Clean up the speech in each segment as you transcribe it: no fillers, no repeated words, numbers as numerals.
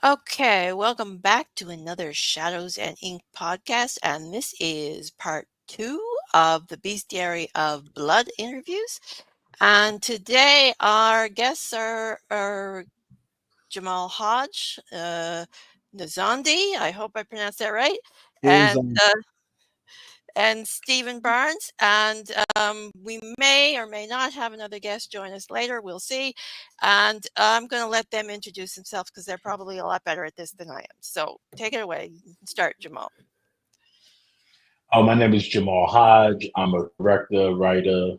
Okay, welcome back to another Shadows and Ink podcast, and this is part two of the Bestiary of Blood interviews. And today our guests are Jamal Hodge, Nzondi, I hope I pronounced that right, Is and Stephen Barnes. And we may or may not have another guest join us later. We'll see. And I'm going to let them introduce themselves because they're probably a lot better at this than I am. So take it away. Start, Jamal. My name is Jamal Hodge. I'm a director, writer,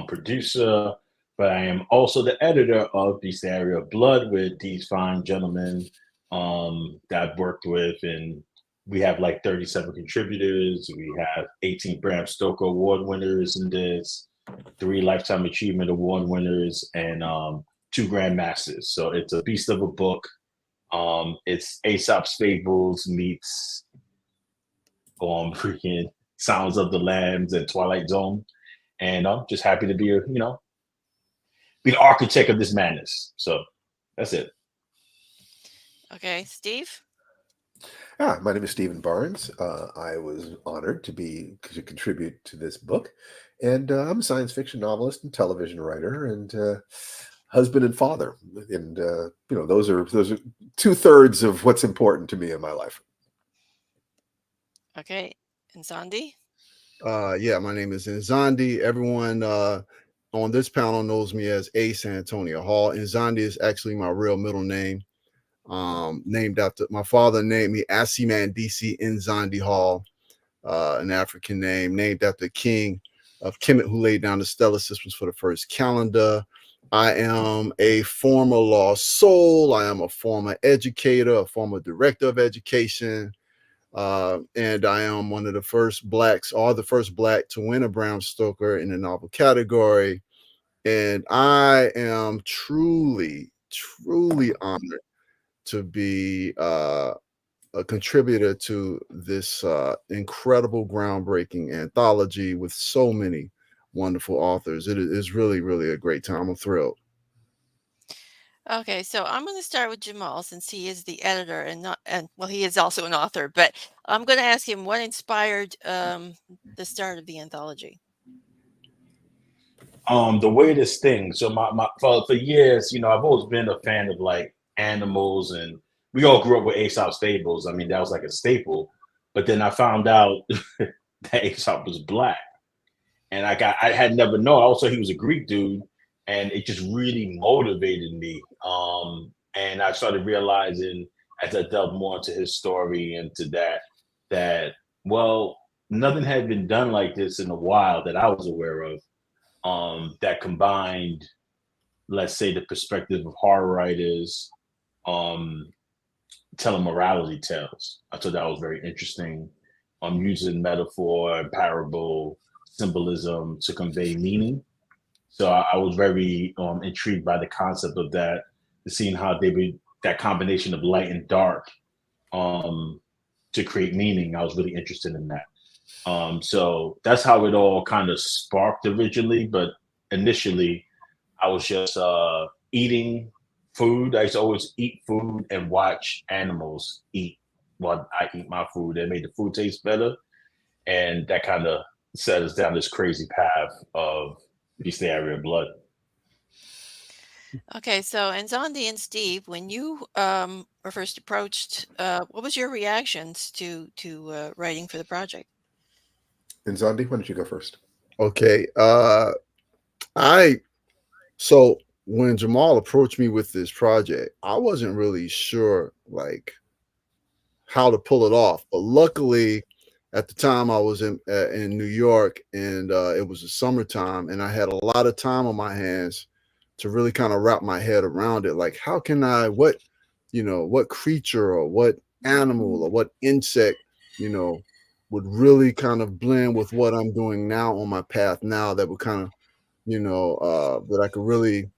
producer, but I am also the editor of Bestiary of Blood with these fine gentlemen that I've worked with. And we have like 37 contributors. We have 18 Bram Stoker Award winners in this, three Lifetime Achievement Award winners, and two Grandmasters. So it's a beast of a book. It's Aesop's Fables meets freaking Sounds of the Lambs and Twilight Zone. And I'm just happy to be the architect of this madness. So that's it. Okay, Steve. My name is Stephen Barnes. I was honored to contribute to this book, and I'm a science fiction novelist and television writer, and husband and father. And those are 2/3 of what's important to me in my life. Okay, and Zondi. My name is Nzondi. Everyone on this panel knows me as Ace Antonio Hall. Nzondi is actually my real middle name. Named after my father named me Asiman DC Nzondi Hall, an African name named after the king of Kemet who laid down the stellar systems for the first calendar. I am a former lost soul. I am a former educator, a former director of education. And I am one of the first blacks, or the first black to win a Bram Stoker in the novel category. And I am truly, truly honored to be a contributor to this incredible, groundbreaking anthology with so many wonderful authors. It is really, really a great time. I'm thrilled. Okay, so I'm going to start with Jamal since he is the editor and not, and well, he is also an author. But I'm going to ask him what inspired the start of the anthology. The weirdest thing. So my for years, I've always been a fan of like animals, and we all grew up with Aesop's Fables. I mean, that was like a staple. But then I found out that Aesop was black, and I had never known. Also, he was a Greek dude, and it just really motivated me. And I started realizing as I delved more into his story and to that well, nothing had been done like this in a while that I was aware of. That combined, let's say, the perspective of horror writers, um, telling morality tales. I thought that was very interesting. Using metaphor, parable, symbolism to convey meaning. So I was very intrigued by the concept of that, seeing how they would that combination of light and dark um, to create meaning. I was really interested in that. So that's how it all kind of sparked originally. But initially, I was just eating food. I used to always eat food and watch animals eat while I eat my food. It made the food taste better, and that kind of set us down this crazy path of Bestiary of Blood. Okay, so and Zondi and Steve, when you were first approached, what was your reactions to writing for the project? And Zondi, why don't you go first? Okay. I so when Jamal approached me with this project, I wasn't really sure like how to pull it off. But luckily, at the time I was in New York, and it was the summertime, and I had a lot of time on my hands to really kind of wrap my head around it. Like, how can I, what creature or what animal or what insect, you know, would really kind of blend with what I'm doing now on my path now that would kind of, that I could really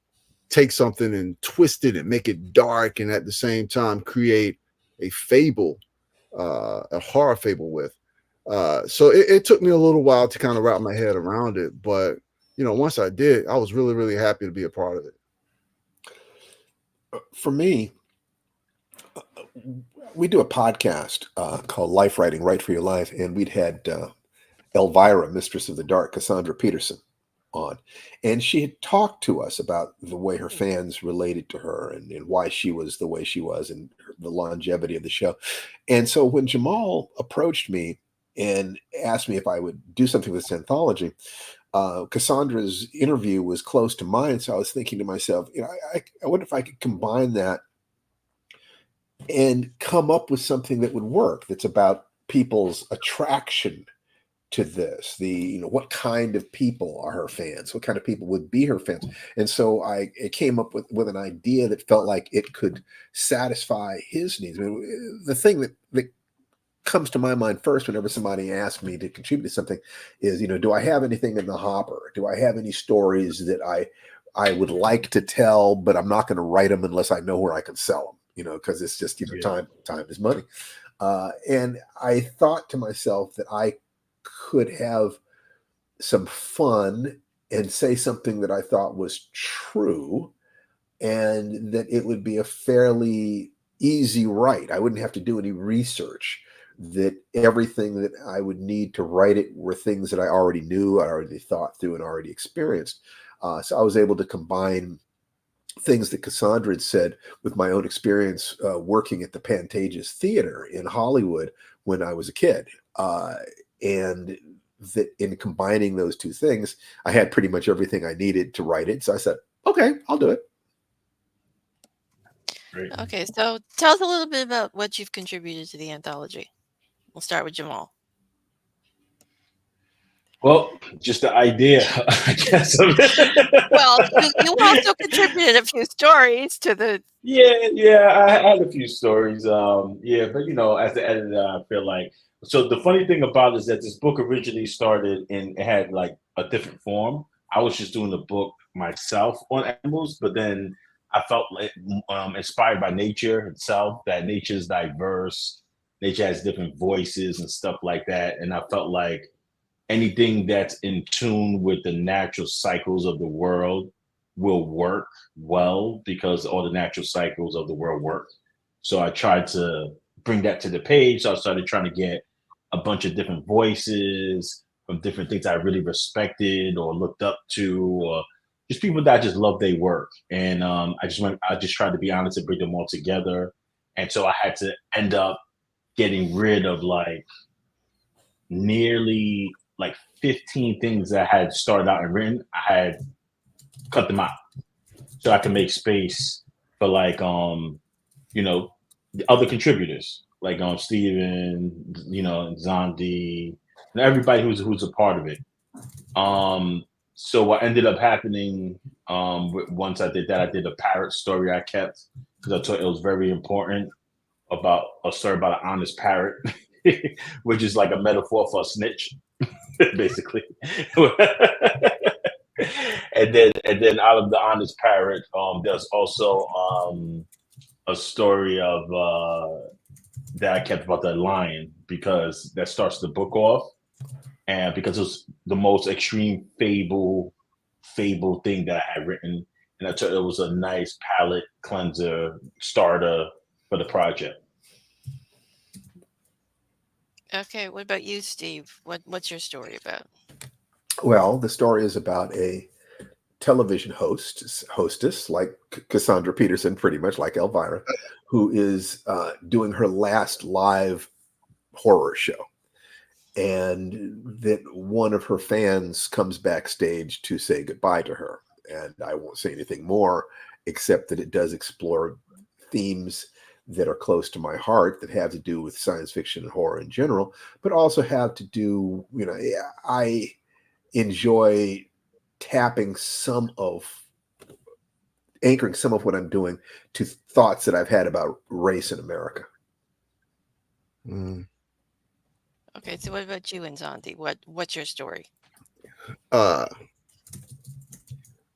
take something and twist it and make it dark and at the same time create a fable, a horror fable with. So it took me a little while to kind of wrap my head around it, but once I did, I was really, really happy to be a part of it. For me, we do a podcast called Life Writing, Write for Your Life, and we'd had Elvira, Mistress of the Dark, Cassandra Peterson, on. And she had talked to us about the way her fans related to her and why she was the way she was and the longevity of the show. And so when Jamal approached me and asked me if I would do something with this anthology, Cassandra's interview was close to mine. So I was thinking to myself, I wonder if I could combine that and come up with something that would work, that's about people's attraction to this. What kind of people are her fans, what kind of people would be her fans. And so I came up with an idea that felt like it could satisfy his needs. I mean, the thing that comes to my mind first whenever somebody asks me to contribute to something is, do I have anything in the hopper? Do I have any stories that I would like to tell, but I'm not going to write them unless I know where I can sell them, because it's just, time is money. And I thought to myself that I could have some fun and say something that I thought was true, and that it would be a fairly easy write. I wouldn't have to do any research, that everything that I would need to write it were things that I already knew, I already thought through and already experienced. So I was able to combine things that Cassandra had said with my own experience working at the Pantages Theater in Hollywood when I was a kid. And that in combining those two things, I had pretty much everything I needed to write it. So I said, okay, I'll do it. Great. Okay, so tell us a little bit about what you've contributed to the anthology. We'll start with Jamal. Well, just the idea, I guess. Well, you also contributed a few stories to the. Yeah, I had a few stories. But as the editor, I feel like, so the funny thing about it is that this book originally started and it had like a different form. I was just doing the book myself on animals, but then I felt like inspired by nature itself, that nature is diverse, nature has different voices and stuff like that, and I felt like anything that's in tune with the natural cycles of the world will work well, because all the natural cycles of the world work. So I tried to bring that to the page. So I started trying to get a bunch of different voices from different things I really respected or looked up to, or just people that I just love their work. And I just tried to be honest and bring them all together. And so I had to end up getting rid of like nearly like 15 things that I had started out and written. I had cut them out so I can make space for like the other contributors like Steven, Nzondi, and everybody who's a part of it. So what ended up happening once I did that, I did a parrot story I kept because I thought it was very important, about a story about an honest parrot, which is like a metaphor for a snitch, basically. and then out of the honest parrot, there's also a story of that I kept about the lion, because that starts the book off, and because it's the most extreme fable thing that I had written, and I thought it was a nice palate cleanser starter for the project. Okay, what about you, Steve? What's your story about? Well, the story is about a television hostess like Cassandra Peterson, pretty much like Elvira, who is doing her last live horror show. And that one of her fans comes backstage to say goodbye to her. And I won't say anything more, except that it does explore themes that are close to my heart, that have to do with science fiction and horror in general, but also have to do, I enjoy tapping anchoring some of what I'm doing to thoughts that I've had about race in America. Mm. Okay, so what about you, Nzondi? What's your story?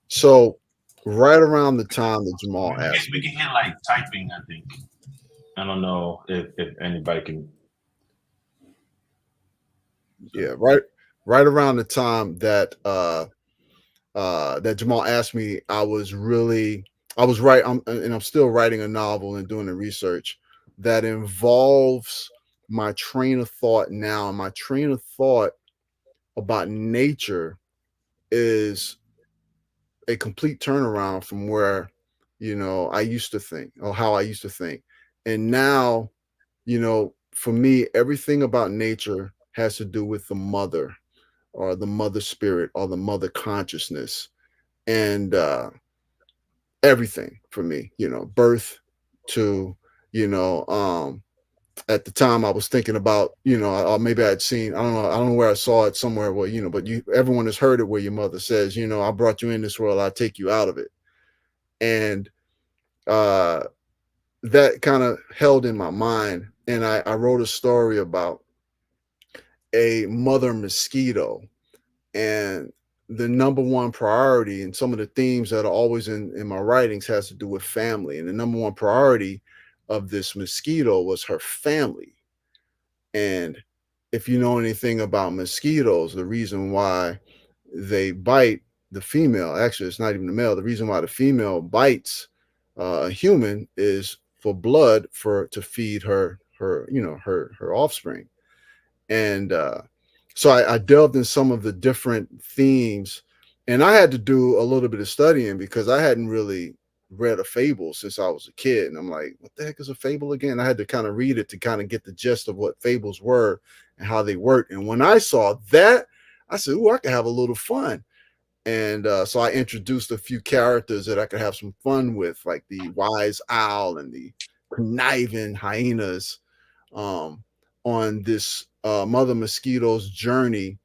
So right around the time that Jamal asked We me, can get like typing, I think. I don't know if anybody can. yeah, right around the time that that Jamal asked me, I was still writing a novel and doing the research that involves my train of thought now. And my train of thought about nature is a complete turnaround from where, I used to think, or how I used to think. And now, for me, everything about nature has to do with the mother, or the mother spirit, or the mother consciousness. And everything for me, birth to, you know, um, at the time I was thinking about, or maybe I'd seen, I don't know where I saw it somewhere where, but everyone has heard it where your mother says, I brought you in this world, I'll take you out of it. And uh, that kind of held in my mind. And I wrote a story about a mother mosquito, and the number one priority, and some of the themes that are always in my writings has to do with family. And the number one priority of this mosquito was her family. And if you know anything about mosquitoes, the reason why they bite the female, actually, it's not even the male. The reason why the female bites a human is for blood, for to feed her offspring. And so I delved in some of the different themes, and I had to do a little bit of studying because I hadn't really read a fable since I was a kid. And I'm like, what the heck is a fable again? I had to kind of read it to kind of get the gist of what fables were and how they work. And when I saw that, I said, "Ooh, I could have a little fun." And so I introduced a few characters that I could have some fun with, like the wise owl and the conniving hyenas, um, on this mother mosquito's journey.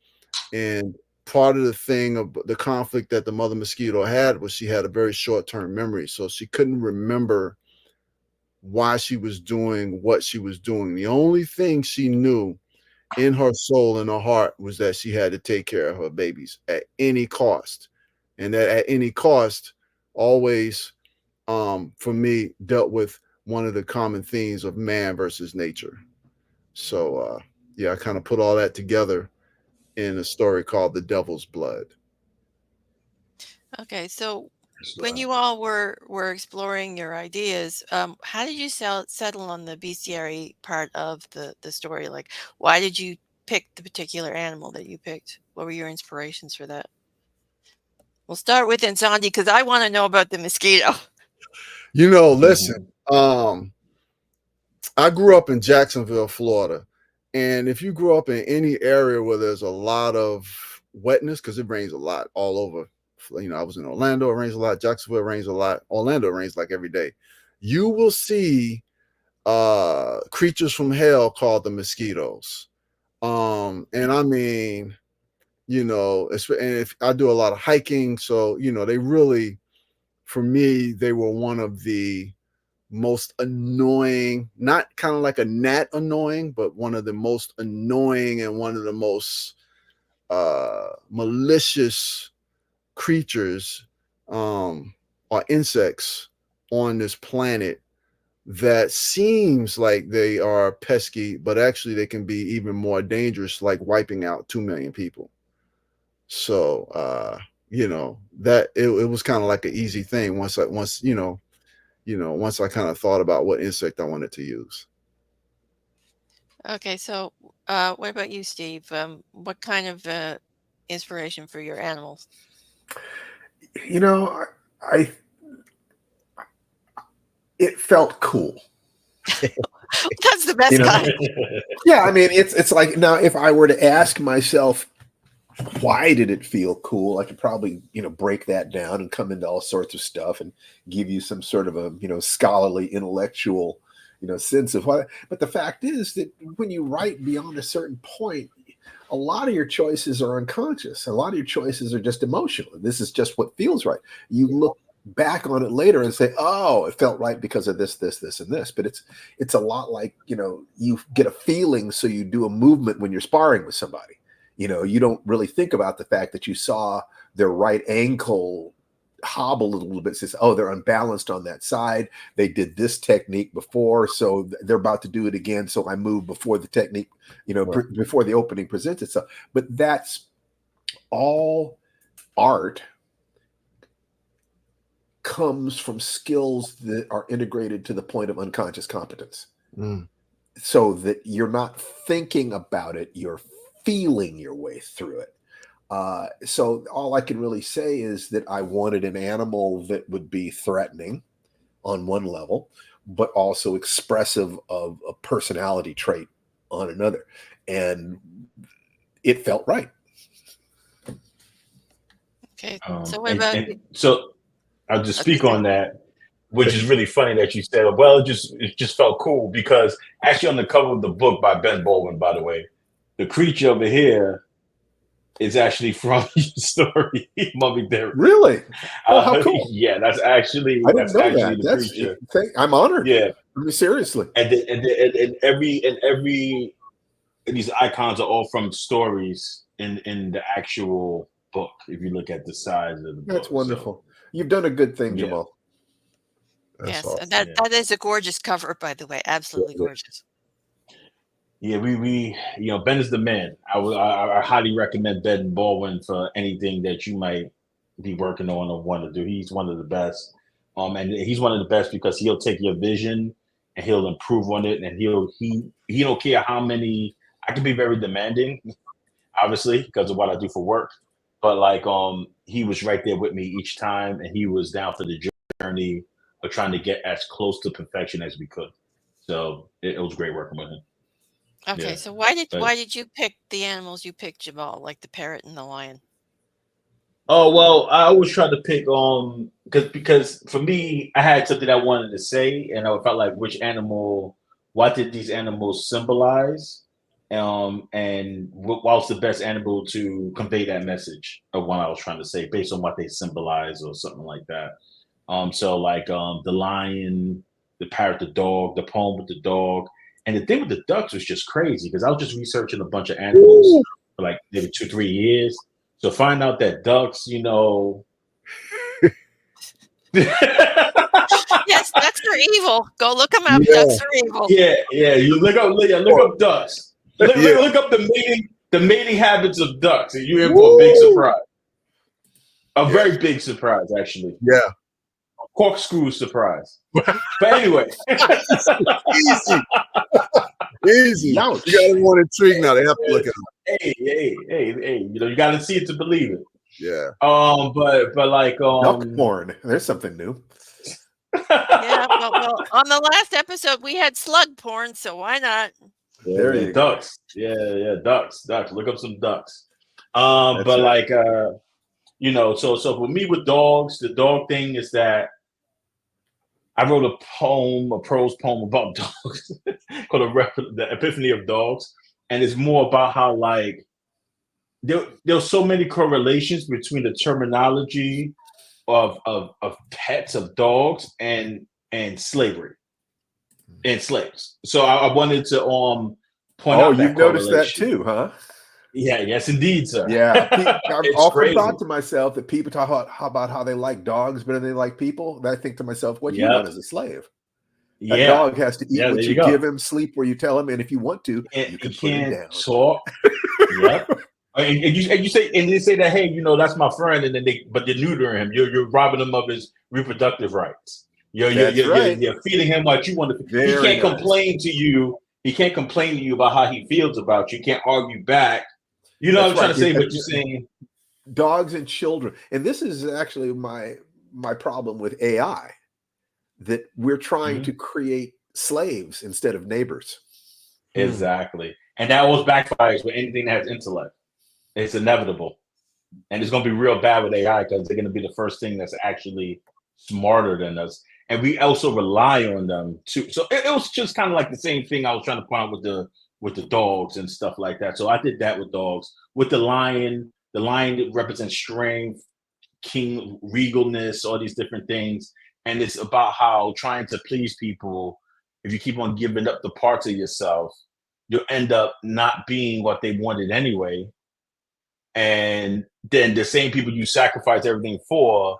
And part of the thing of the conflict that the mother mosquito had was she had a very short-term memory. So she couldn't remember why she was doing what she was doing. The only thing she knew in her soul and her heart was that she had to take care of her babies at any cost. And that at any cost always, for me, dealt with one of the common themes of man versus nature. So yeah, I kind of put all that together in a story called The Devil's Blood. Okay, so when you all were exploring your ideas, how did you settle on the bestiary part of the story? Like, why did you pick the particular animal that you picked? What were your inspirations for that? We'll start with Nzondi because I want to know about the mosquito. Listen, I grew up in Jacksonville, Florida. And if you grew up in any area where there's a lot of wetness, because it rains a lot all over, I was in Orlando, it rains a lot. Jacksonville rains a lot. Orlando rains like every day. You will see creatures from hell called the mosquitoes. And I mean, and if I do a lot of hiking, so they really, for me, they were one of the most annoying, not kind of like a gnat annoying, but one of the most annoying and one of the most malicious creatures, or insects on this planet, that seems like they are pesky, but actually they can be even more dangerous, like wiping out 2 million people. So that it was kind of like an easy thing once I kind of thought about what insect I wanted to use. Okay, so what about you, Steve? What kind of inspiration for your animals? You know, I it felt cool. That's the best You know, kind. yeah. I mean, it's like, now if I were to ask myself, why did it feel cool? I could probably, break that down and come into all sorts of stuff and give you some sort of a, scholarly, intellectual, sense of why. But the fact is that when you write beyond a certain point, a lot of your choices are unconscious. A lot of your choices are just emotional. This is just what feels right. You look back on it later and say, "Oh, it felt right because of this, this, this, and this." But it's a lot like, you get a feeling, so you do a movement when you're sparring with somebody. You don't really think about the fact that you saw their right ankle hobble a little bit. Says, "Oh, they're unbalanced on that side. They did this technique before, so they're about to do it again. So I move before the technique, Right. before the opening presents itself." But that's all art comes from skills that are integrated to the point of unconscious competence. Mm. so that you're not thinking about it, you're feeling your way through it. So all I can really say is that I wanted an animal that would be threatening on one level, but also expressive of a personality trait on another. And it felt right. Okay. So what about And so I'll just okay, speak on that, which is really funny that you said, well, it just felt cool because actually on the cover of the book by Ben Baldwin, by the way, the creature over here is actually from your story, Mummy Derek. Really? Oh, how cool. Yeah, that's I actually didn't know that. the creature. I'm honored. Yeah. I mean, seriously. And these icons are all from stories in the actual book. If you look at the size of the book, That's wonderful. You've done a good thing, Yeah. Jamal. That's yes, awesome. that is a gorgeous cover, by the way. Absolutely Yeah, it gorgeous. Yeah, we Ben is the man. I highly recommend Ben Baldwin for anything that you might be working on or want to do. He's one of the best. And he's one of the best because he'll take your vision and he'll improve on it, and he don't care how many. I can be very demanding, obviously, because of what I do for work. But like he was right there with me each time, and he was down for the journey of trying to get as close to perfection as we could. So it was great working with him. Okay, Yeah. so But why did you pick the animals you picked, Jamal, like the parrot and the lion? oh well, I always try to pick because for me, I had something I wanted to say, and I felt like which animal, what did these animals symbolize, and what was the best animal to convey that message of what I was trying to say based on what they symbolize or something like that. So like the lion, the parrot, the dog, the poem with the dog, and the thing with the ducks was just crazy because I was just researching a bunch of animals Ooh. for like maybe 2-3 years. So find out that ducks, Yes, ducks are evil. Go look them up. Yeah. Ducks are evil. yeah. You look up ducks. Yeah. Look up the mating habits of ducks, and you're in for a big Woo! surprise. A Yeah. very big surprise, actually. Yeah. Corkscrew surprise. But anyway, Easy. Easy. Ouch. You got everyone intrigued now. They have to look at them. hey. You got to see it to believe it. Yeah. But like Duck porn. There's something new. Yeah, well, on the last episode we had slug porn, so why not? There you go. ducks. Yeah, ducks. Look up some ducks. That's But right. like so for me with dogs, the dog thing is that I wrote a prose poem about dogs called The Epiphany of Dogs. And it's more about how like there's so many correlations between the terminology of pets, of dogs and slavery and slaves. So I wanted to point out that you've noticed that correlation. too, huh? Yeah, yes, indeed, sir. Yeah. I've It's often crazy. thought to myself that people talk about how they like dogs better than they like people. And I think to myself, what do you Yep. want as a slave? Yeah. A dog has to eat Yeah, what there you you go. give him, sleep where you tell him, and if you want to, you can put him down. Talk. Yep. And you say that, hey, that's my friend, and then they're neutering him. You're robbing him of his reproductive rights. You're feeding him what you want to. He can't complain to you. He can't complain to you about how he feels about you. He can't argue back. You know what I'm trying to say? What you're saying. Dogs and children, and this is actually my problem with AI, that we're trying to create slaves instead of neighbors. Exactly, and that always backfires with anything that has intellect. It's inevitable, and it's going to be real bad with AI because they're going to be the first thing that's actually smarter than us, and we also rely on them too. So it was just kind of like the same thing I was trying to point out with the dogs and stuff like that. So I did that with dogs. With the lion represents strength, king regalness, all these different things, and it's about how trying to please people. If you keep on giving up the parts of yourself, you'll end up not being what they wanted anyway. And then the same people you sacrifice everything for,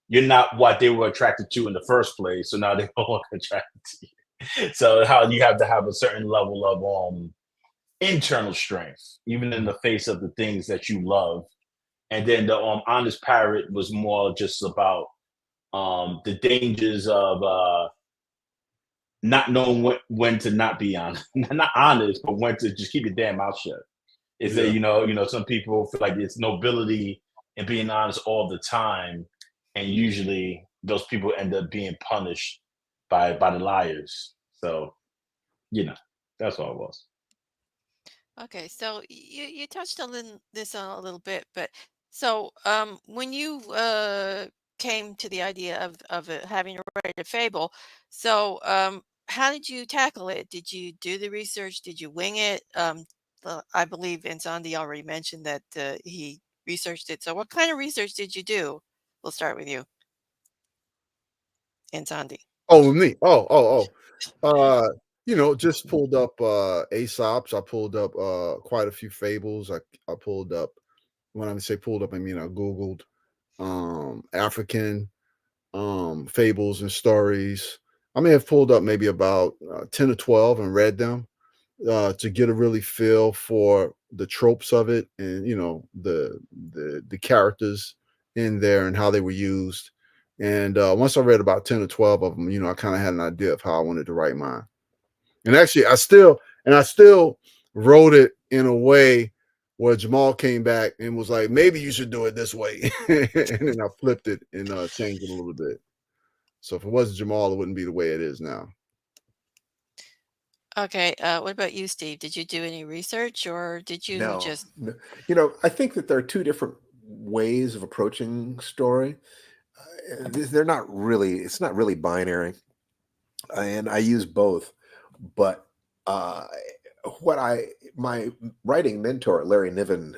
you're not what they were attracted to in the first place. So now they're no longer attracted to you. So how you have to have a certain level of internal strength, even in the face of the things that you love. And then the Honest Parrot was more just about the dangers of not knowing when to not be honest, not honest, but when to just keep your damn mouth shut. Is that Yeah. some people feel like it's nobility in being honest all the time, and usually those people end up being punished by the liars. So that's all it was. Okay, so you touched on this on a little bit, but so when you came to the idea of having to write a fable, so how did you tackle it? Did you do the research? Did you wing it? I believe Nzondi already mentioned that he researched it. So what kind of research did you do? We'll start with you, Nzondi. Oh, with me. Just pulled up Aesop's. I pulled up quite a few fables. I pulled up, when I say pulled up, I mean I Googled African fables and stories. I may have pulled up maybe about 10 or 12 and read them to get a really feel for the tropes of it, and the characters in there and how they were used. And once I read about 10 or 12 of them, I kind of had an idea of how I wanted to write mine. And actually, I still wrote it in a way where Jamal came back and was like, maybe you should do it this way. And then I flipped it and changed it a little bit. So if it wasn't Jamal, it wouldn't be the way it is now. Okay, what about you, Steve? Did you do any research or did you No, just I think that there are two different ways of approaching story. They're not really. It's not really binary, and I use both. But uh, my writing mentor Larry Niven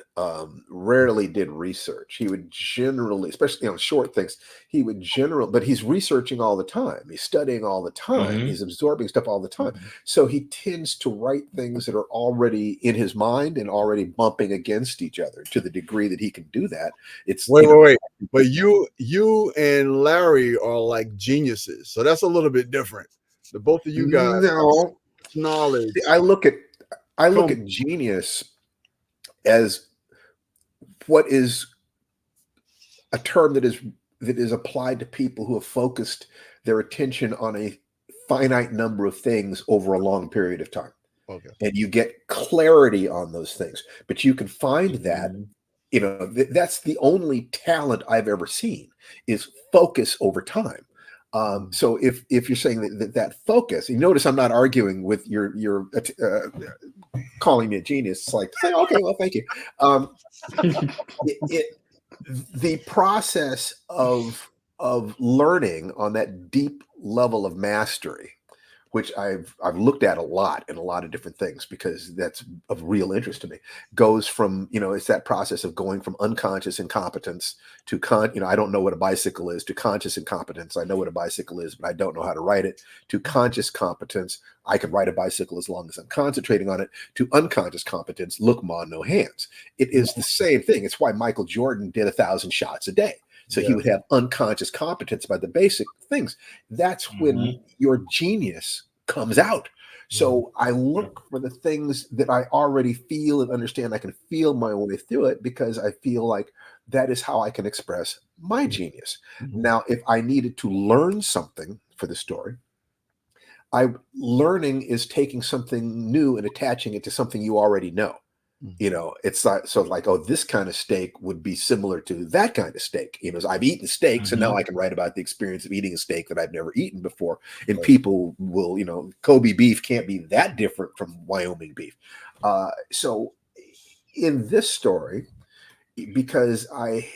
rarely did research. He would generally, especially on short things, but he's researching all the time. He's studying all the time. Mm-hmm. He's absorbing stuff all the time. So he tends to write things that are already in his mind and already bumping against each other. To the degree that he can do that, it's Wait. But you and Larry are like geniuses, so that's a little bit different. The both of you guys No, knowledge. I look at genius as what is a term that is applied to people who have focused their attention on a finite number of things over a long period of time. Okay. And you get clarity on those things. But you can find that, that's the only talent I've ever seen is focus over time. So if you're saying that focus, you notice I'm not arguing with your calling me a genius. It's like, say, okay, well, thank you. The process of learning on that deep level of mastery, which I've looked at a lot in a lot of different things because that's of real interest to me, goes from, it's that process of going from unconscious incompetence to I don't know what a bicycle is, to conscious incompetence. I know what a bicycle is, but I don't know how to ride it, to conscious competence. I can ride a bicycle as long as I'm concentrating on it, to unconscious competence. Look, ma, no hands. It is the same thing. It's why Michael Jordan did 1,000 shots a day. So he would have unconscious competence by the basic things. That's when your genius comes out. So I look for the things that I already feel and understand. I can feel my way through it because I feel like that is how I can express my genius. Now, if I needed to learn something for the story, learning is taking something new and attaching it to something you already know. It's like, so like, oh, this kind of steak would be similar to that kind of steak. So I've eaten steak, so now I can write about the experience of eating a steak that I've never eaten before. And people will, Kobe beef can't be that different from Wyoming beef. So in this story, because I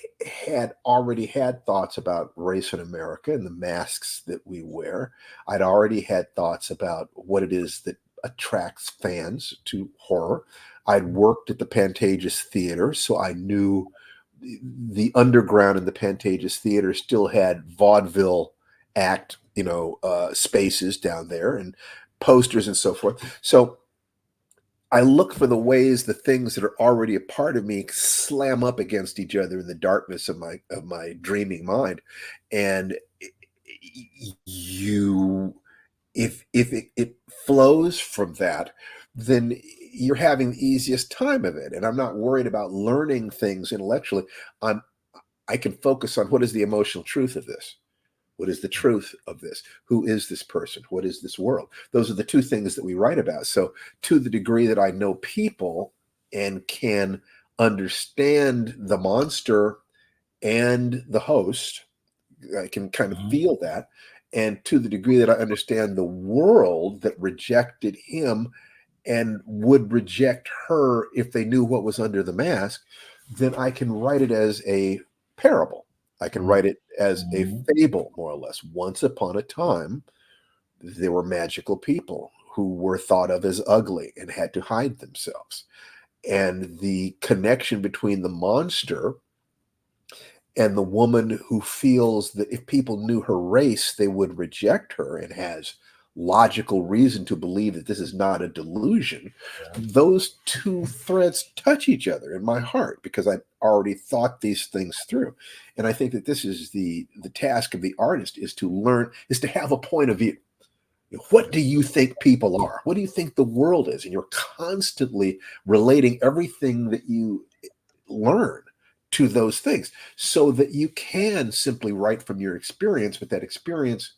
had already had thoughts about race in America and the masks that we wear, I'd already had thoughts about what it is that attracts fans to horror. I'd worked at the Pantages Theater, so I knew the underground in the Pantages Theater still had vaudeville act, spaces down there and posters and so forth. So I look for the ways the things that are already a part of me slam up against each other in the darkness of my dreaming mind, and you, if it flows from that, then you're having the easiest time of it. And I'm not worried about learning things intellectually. I can focus on what is the emotional truth of this. What is the truth of this? Who is this person? What is this world? Those are the two things that we write about. So to the degree that I know people and can understand the monster and the host, I can kind of feel that. And to the degree that I understand the world that rejected him and would reject her if they knew what was under the mask, then I can write it as a parable. I can write it as a fable, more or less. Once upon a time, there were magical people who were thought of as ugly and had to hide themselves. And the connection between the monster and the woman who feels that if people knew her race, they would reject her and has logical reason to believe that this is not a delusion. Those two threads touch each other in my heart because I already thought these things through. And I think that this is the task of the artist, is to have a point of view. What do you think people are? What do you think the world is? And you're constantly relating everything that you learn to those things so that you can simply write from your experience, but that experience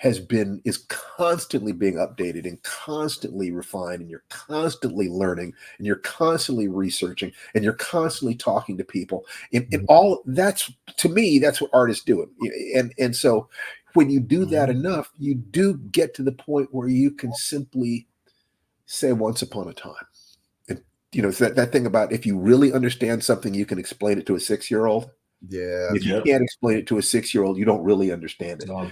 is constantly being updated and constantly refined, and you're constantly learning and you're constantly researching and you're constantly talking to people, and all that's, to me, that's what artists do. And so when you do that enough, you do get to the point where you can simply say once upon a time. And it's that thing about, if you really understand something, you can explain it to a 6-year-old. Yeah. If you can't explain it to a 6-year-old, you don't really understand it. I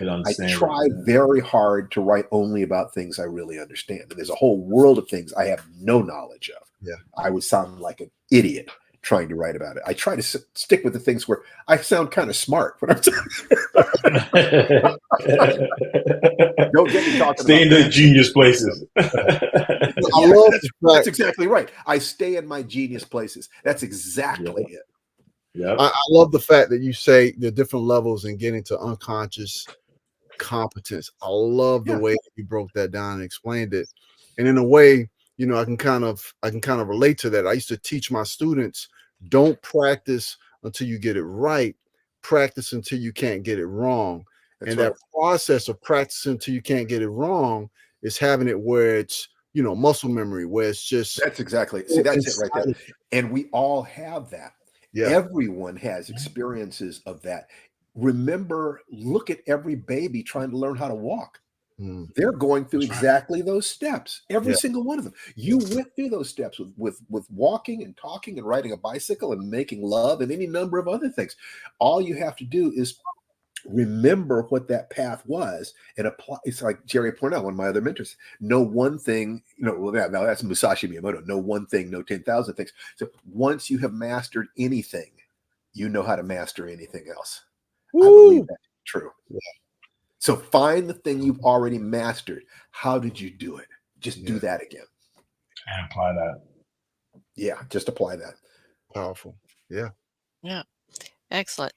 try it. very hard to write only about things I really understand. And there's a whole world of things I have no knowledge of. Yeah. I would sound like an idiot trying to write about it. I try to stick with the things where I sound kind of smart when I'm talking. Don't get me talking Stay in the genius places. That's exactly right. I stay in my genius places. That's exactly it. Yep. I love the fact that you say the different levels and getting to unconscious competence. I love the way that you broke that down and explained it. And in a way, I can kind of relate to that. I used to teach my students, don't practice until you get it right. Practice until you can't get it wrong. That process of practicing until you can't get it wrong is having it where it's, muscle memory, where it's just. That's exactly. See, that's it right there. And we all have that. Yeah. Everyone has experiences of that. Remember, look at every baby trying to learn how to walk. They're going through exactly those steps. Every single one of them. You went through those steps with walking and talking and riding a bicycle and making love and any number of other things. All you have to do is remember what that path was and apply. It's like Jerry Pournelle, one of my other mentors. Know one thing, now that's Musashi Miyamoto. Know one thing, know 10,000 things. So once you have mastered anything, you know how to master anything else. Woo! I believe that's true. Yeah. So find the thing you've already mastered. How did you do it? Just do that again. And apply that. Yeah, just apply that. Powerful. Yeah. Yeah. Excellent.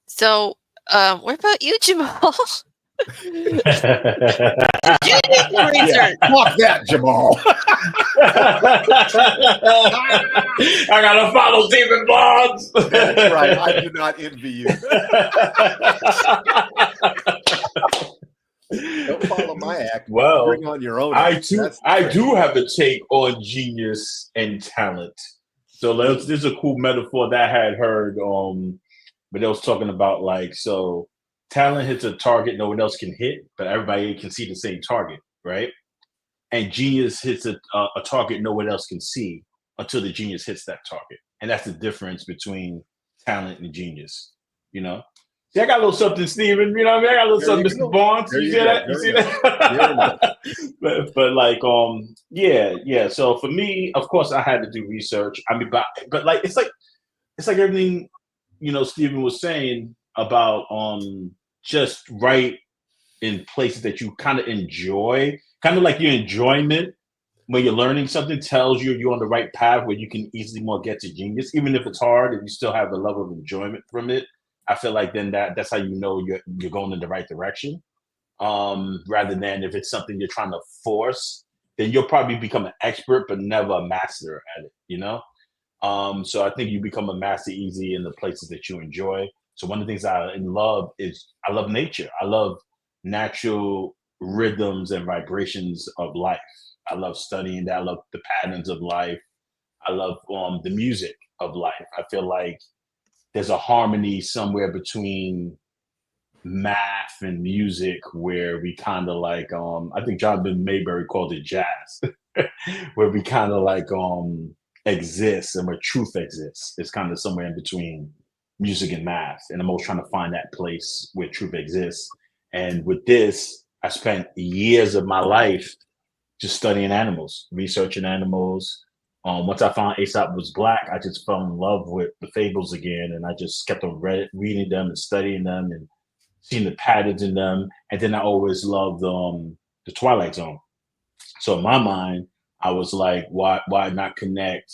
So what about you, Jamal? Did you do some research? Fuck that, Jamal. I gotta follow Stephen Barnes. That's right. I do not envy you. Don't follow my act. Well, bring on your own. I do have a take on genius and talent. So this is a cool metaphor that I had heard. But they was talking about so talent hits a target no one else can hit, but everybody can see the same target, right? And genius hits a target no one else can see until the genius hits that target. And that's the difference between talent and genius, See, I got a little something, Stephen. You know what I mean? I got a little something, Mr. Barnes. You see that? You see that? but yeah. So for me, of course, I had to do research. I mean, but it's like everything, Stephen was saying about just write in places that you kind of enjoy, kind of like your enjoyment when you're learning something tells you you're on the right path where you can easily more get to genius, even if it's hard and you still have the level of enjoyment from it. I feel like then that's how you know you're going in the right direction. Rather than if it's something you're trying to force, then you'll probably become an expert but never a master at it, So I think you become a master easy in the places that you enjoy. So one of the things I love is I love nature. I love natural rhythms and vibrations of life. I love studying that. I love the patterns of life. I love the music of life. I feel like there's a harmony somewhere between math and music where we kind of like I think Jonathan Mayberry called it jazz, where we kind of like exist and where truth exists. It's kind of somewhere in between music and math, and I'm always trying to find that place where truth exists. And with this, I spent years of my life just studying animals, researching animals. Once I found Aesop was black, I just fell in love with the fables again, and I just kept on reading them and studying them and seeing the patterns in them. And then I always loved the Twilight Zone. So in my mind, I was like, why not connect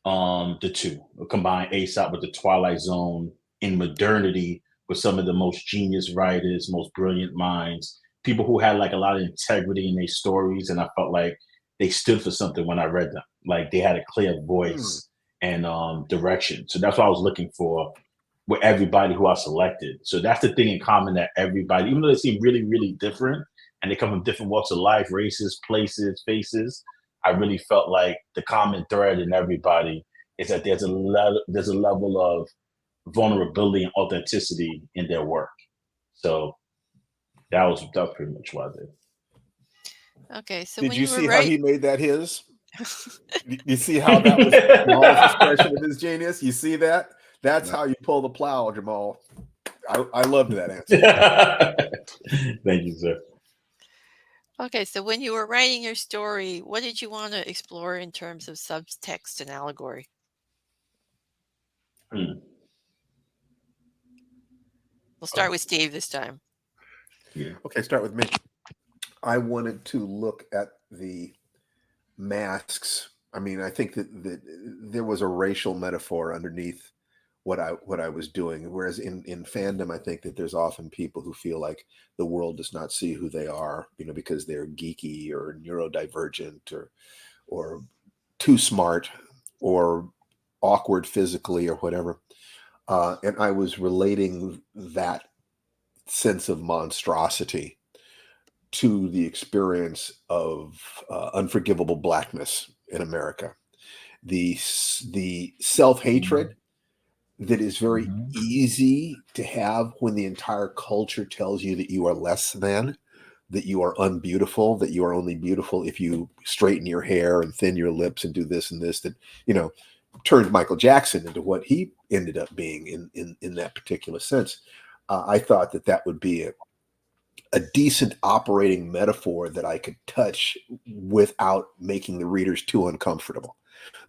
the two, combine Aesop with the Twilight Zone in modernity with some of the most genius writers, most brilliant minds, people who had like a lot of integrity in their stories, and I felt like they stood for something when I read them. Like they had a clear voice and direction. So that's what I was looking for with everybody who I selected. So that's the thing in common, that everybody, even though they seem really, really different and they come from different walks of life, races, places, faces, I really felt like the common thread in everybody is that there's a level of vulnerability and authenticity in their work. So that was pretty much what I did. Okay, so Did when you you were see how right, he made that his? You see how that was Jamal's expression of his genius? You see that? That's how you pull the plow, Jamal. I loved that answer. Thank you, sir. okay, so when you were writing your story, what did you want to explore in terms of subtext and allegory? Hmm. We'll start with Steve this time. Yeah. Okay, start with me. I wanted to look at the masks. I mean, I think that there was a racial metaphor underneath what I was doing. Whereas in fandom, I think that there's often people who feel like the world does not see who they are, because they're geeky or neurodivergent or too smart or awkward physically or whatever. And I was relating that sense of monstrosity to the experience of unforgivable blackness in America. The self-hatred that is very easy to have when the entire culture tells you that you are less than, that you are unbeautiful, that you are only beautiful if you straighten your hair and thin your lips and do this and this, that, turned Michael Jackson into what he ended up being in that particular sense. I thought that would be a decent operating metaphor that I could touch without making the readers too uncomfortable.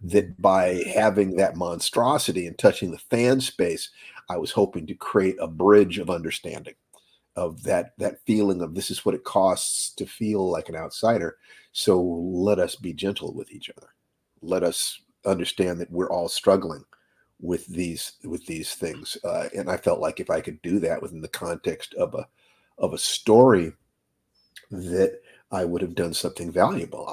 That by having that monstrosity and touching the fan space, I was hoping to create a bridge of understanding of that feeling of this is what it costs to feel like an outsider. So let us be gentle with each other. Let us understand that we're all struggling with these things. And I felt like if I could do that within the context of a story, that I would have done something valuable.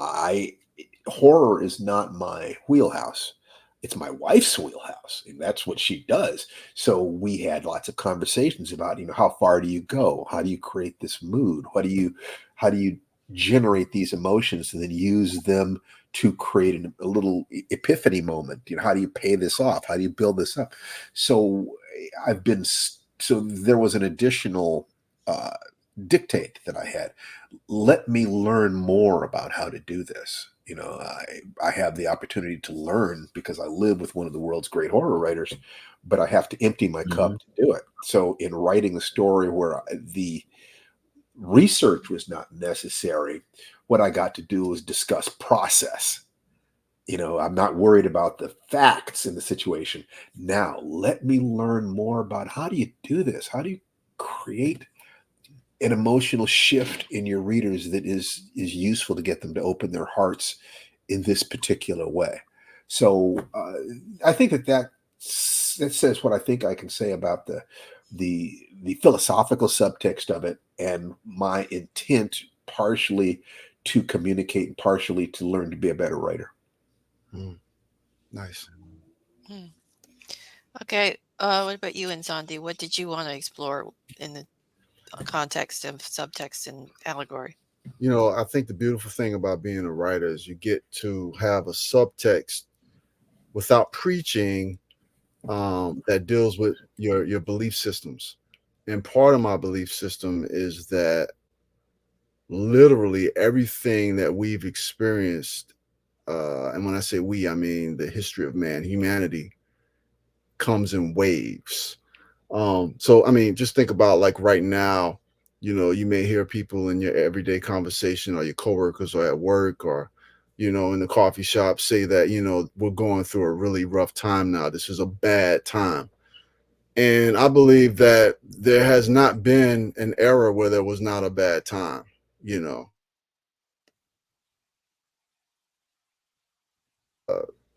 Horror is not my wheelhouse. It's my wife's wheelhouse, and that's what she does. So we had lots of conversations about, how far do you go? How do you create this mood? How do you generate these emotions and then use them to create a little epiphany moment? How do you pay this off? How do you build this up? So there was an additional dictate that I had. Let me learn more about how to do this. I have the opportunity to learn because I live with one of the world's great horror writers, but I have to empty my cup to do it. So in writing a story where the research was not necessary, what I got to do was discuss process. I'm not worried about the facts in the situation. Now, let me learn more about how do you do this? How do you create an emotional shift in your readers that is useful to get them to open their hearts in this particular way. So I think that says what I think I can say about the philosophical subtext of it, and my intent partially to communicate and partially to learn to be a better writer. Nice. Okay, What about you and Zondi? What did you want to explore in the context of subtext and allegory? You know, I think the beautiful thing about being a writer is you get to have a subtext without preaching, that deals with your belief systems. And part of my belief system is that literally everything that we've experienced, and when I say we, I mean the history of man, humanity, comes in waves. So I mean, just think about like right now, you know, you may hear people in your everyday conversation or your coworkers or at work or, you know, in the coffee shop say that, you know, we're going through a really rough time now. This is a bad time. And I believe that there has not been an era where there was not a bad time, you know.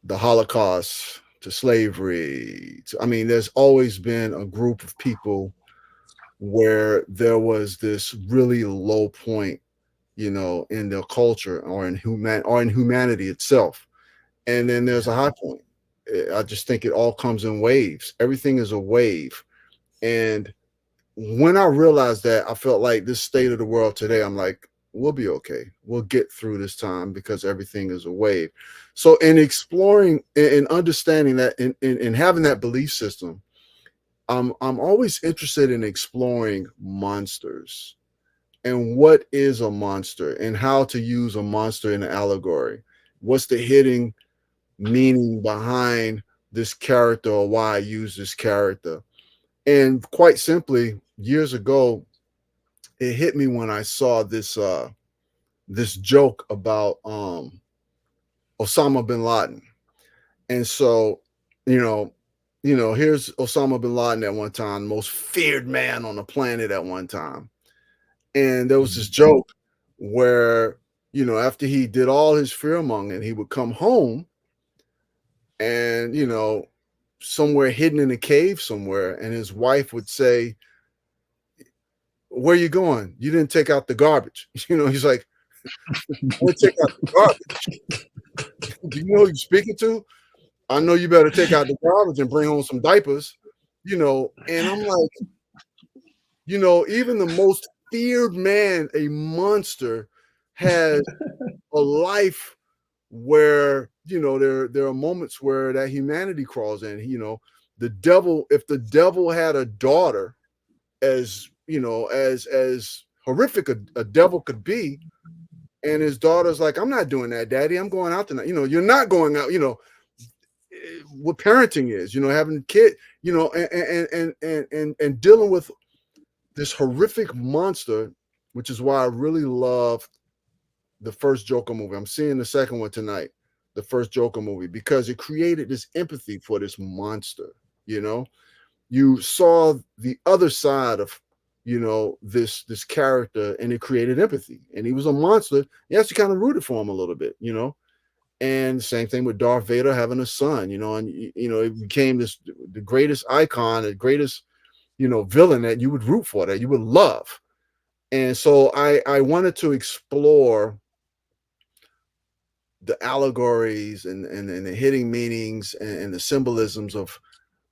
The Holocaust to slavery. I mean, there's always been a group of people where there was this really low point, you know, in their culture or in humanity itself. And then there's a high point. I just think it all comes in waves. Everything is a wave. And when I realized that, I felt like this state of the world today, I'm like, we'll be okay. We'll get through this time because everything is a wave. So in exploring and understanding that in having that belief system, I'm always interested in exploring monsters and what is a monster and how to use a monster in an allegory. What's the hidden meaning behind this character or why I use this character? And quite simply, years ago, it hit me when I saw this joke about Osama bin Laden. And so, you know, here's Osama bin Laden at one time, most feared man on the planet at one time. And there was this joke where, you know, after he did all his fear mongering, he would come home and, you know, somewhere hidden in a cave somewhere, and his wife would say, "Where you going? You didn't take out the garbage." You know, he's like, "We'll take out the garbage. Do you know who you're speaking to? I know you better take out the garbage and bring home some diapers." You know, and I'm like, you know, even the most feared man, a monster, has a life where, you know, there are moments where that humanity crawls in. You know, the devil, if the devil had a daughter, as you know, as horrific a devil could be, and his daughter's like, "I'm not doing that, daddy. I'm going out tonight." You know, you're not going out, you know, what parenting is, you know, having a kid, you know, and dealing with this horrific monster, which is why I really love the first Joker movie. I'm seeing the second one tonight, the first Joker movie, because it created this empathy for this monster. You know, you saw the other side of, you know, this character, and it created empathy. And he was a monster. You actually kind of rooted for him a little bit, you know. And same thing with Darth Vader having a son, you know, and you know, it became the greatest icon, the greatest, you know, villain that you would root for, that you would love. And so I wanted to explore the allegories and the hidden meanings and the symbolisms of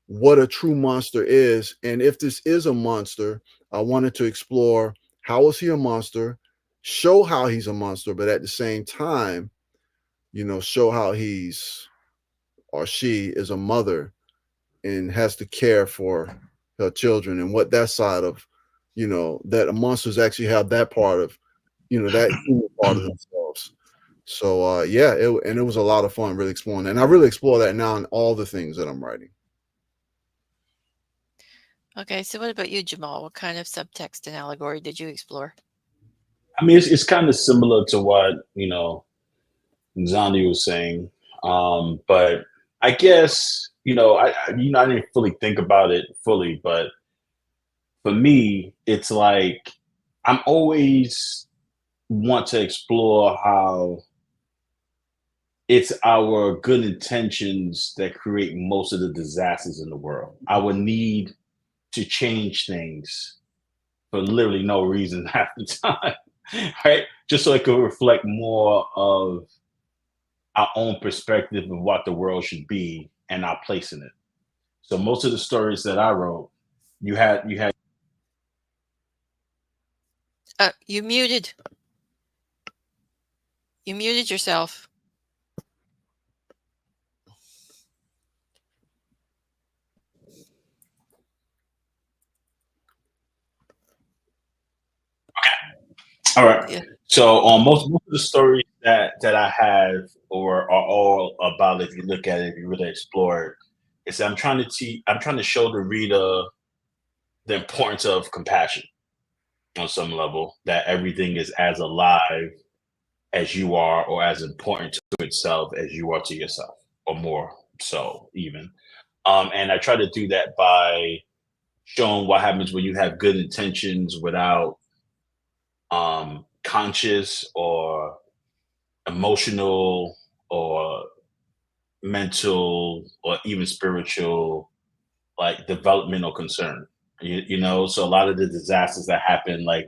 what a true monster is. And if this is a monster, I wanted to explore, how is he a monster, show how he's a monster, but at the same time, you know, show how he's, or she is, a mother and has to care for her children, and what that side of, you know, that monsters actually have that part of, you know, that human part of themselves. So yeah, and it was a lot of fun really exploring that. And I really explore that now in all the things that I'm writing. Okay, so what about you, Jamal? What kind of subtext and allegory did you explore? I mean, it's kind of similar to what, you know, Nzondi was saying. But I guess, I didn't fully think about it fully, but for me, it's like I'm always want to explore how it's our good intentions that create most of the disasters in the world. Our need to change things for literally no reason half the time, right? Just so it could reflect more of our own perspective of what the world should be and our place in it. So most of the stories that I wrote, you had. You muted. You muted yourself. All right. Yeah. So most of the stories that I have or are all about, if you look at it, if you really explore it, is I'm trying to I'm trying to show the reader the importance of compassion on some level, that everything is as alive as you are, or as important to itself as you are to yourself, or more so even. And I try to do that by showing what happens when you have good intentions without conscious or emotional or mental or even spiritual like developmental concern. You know, so a lot of the disasters that happen, like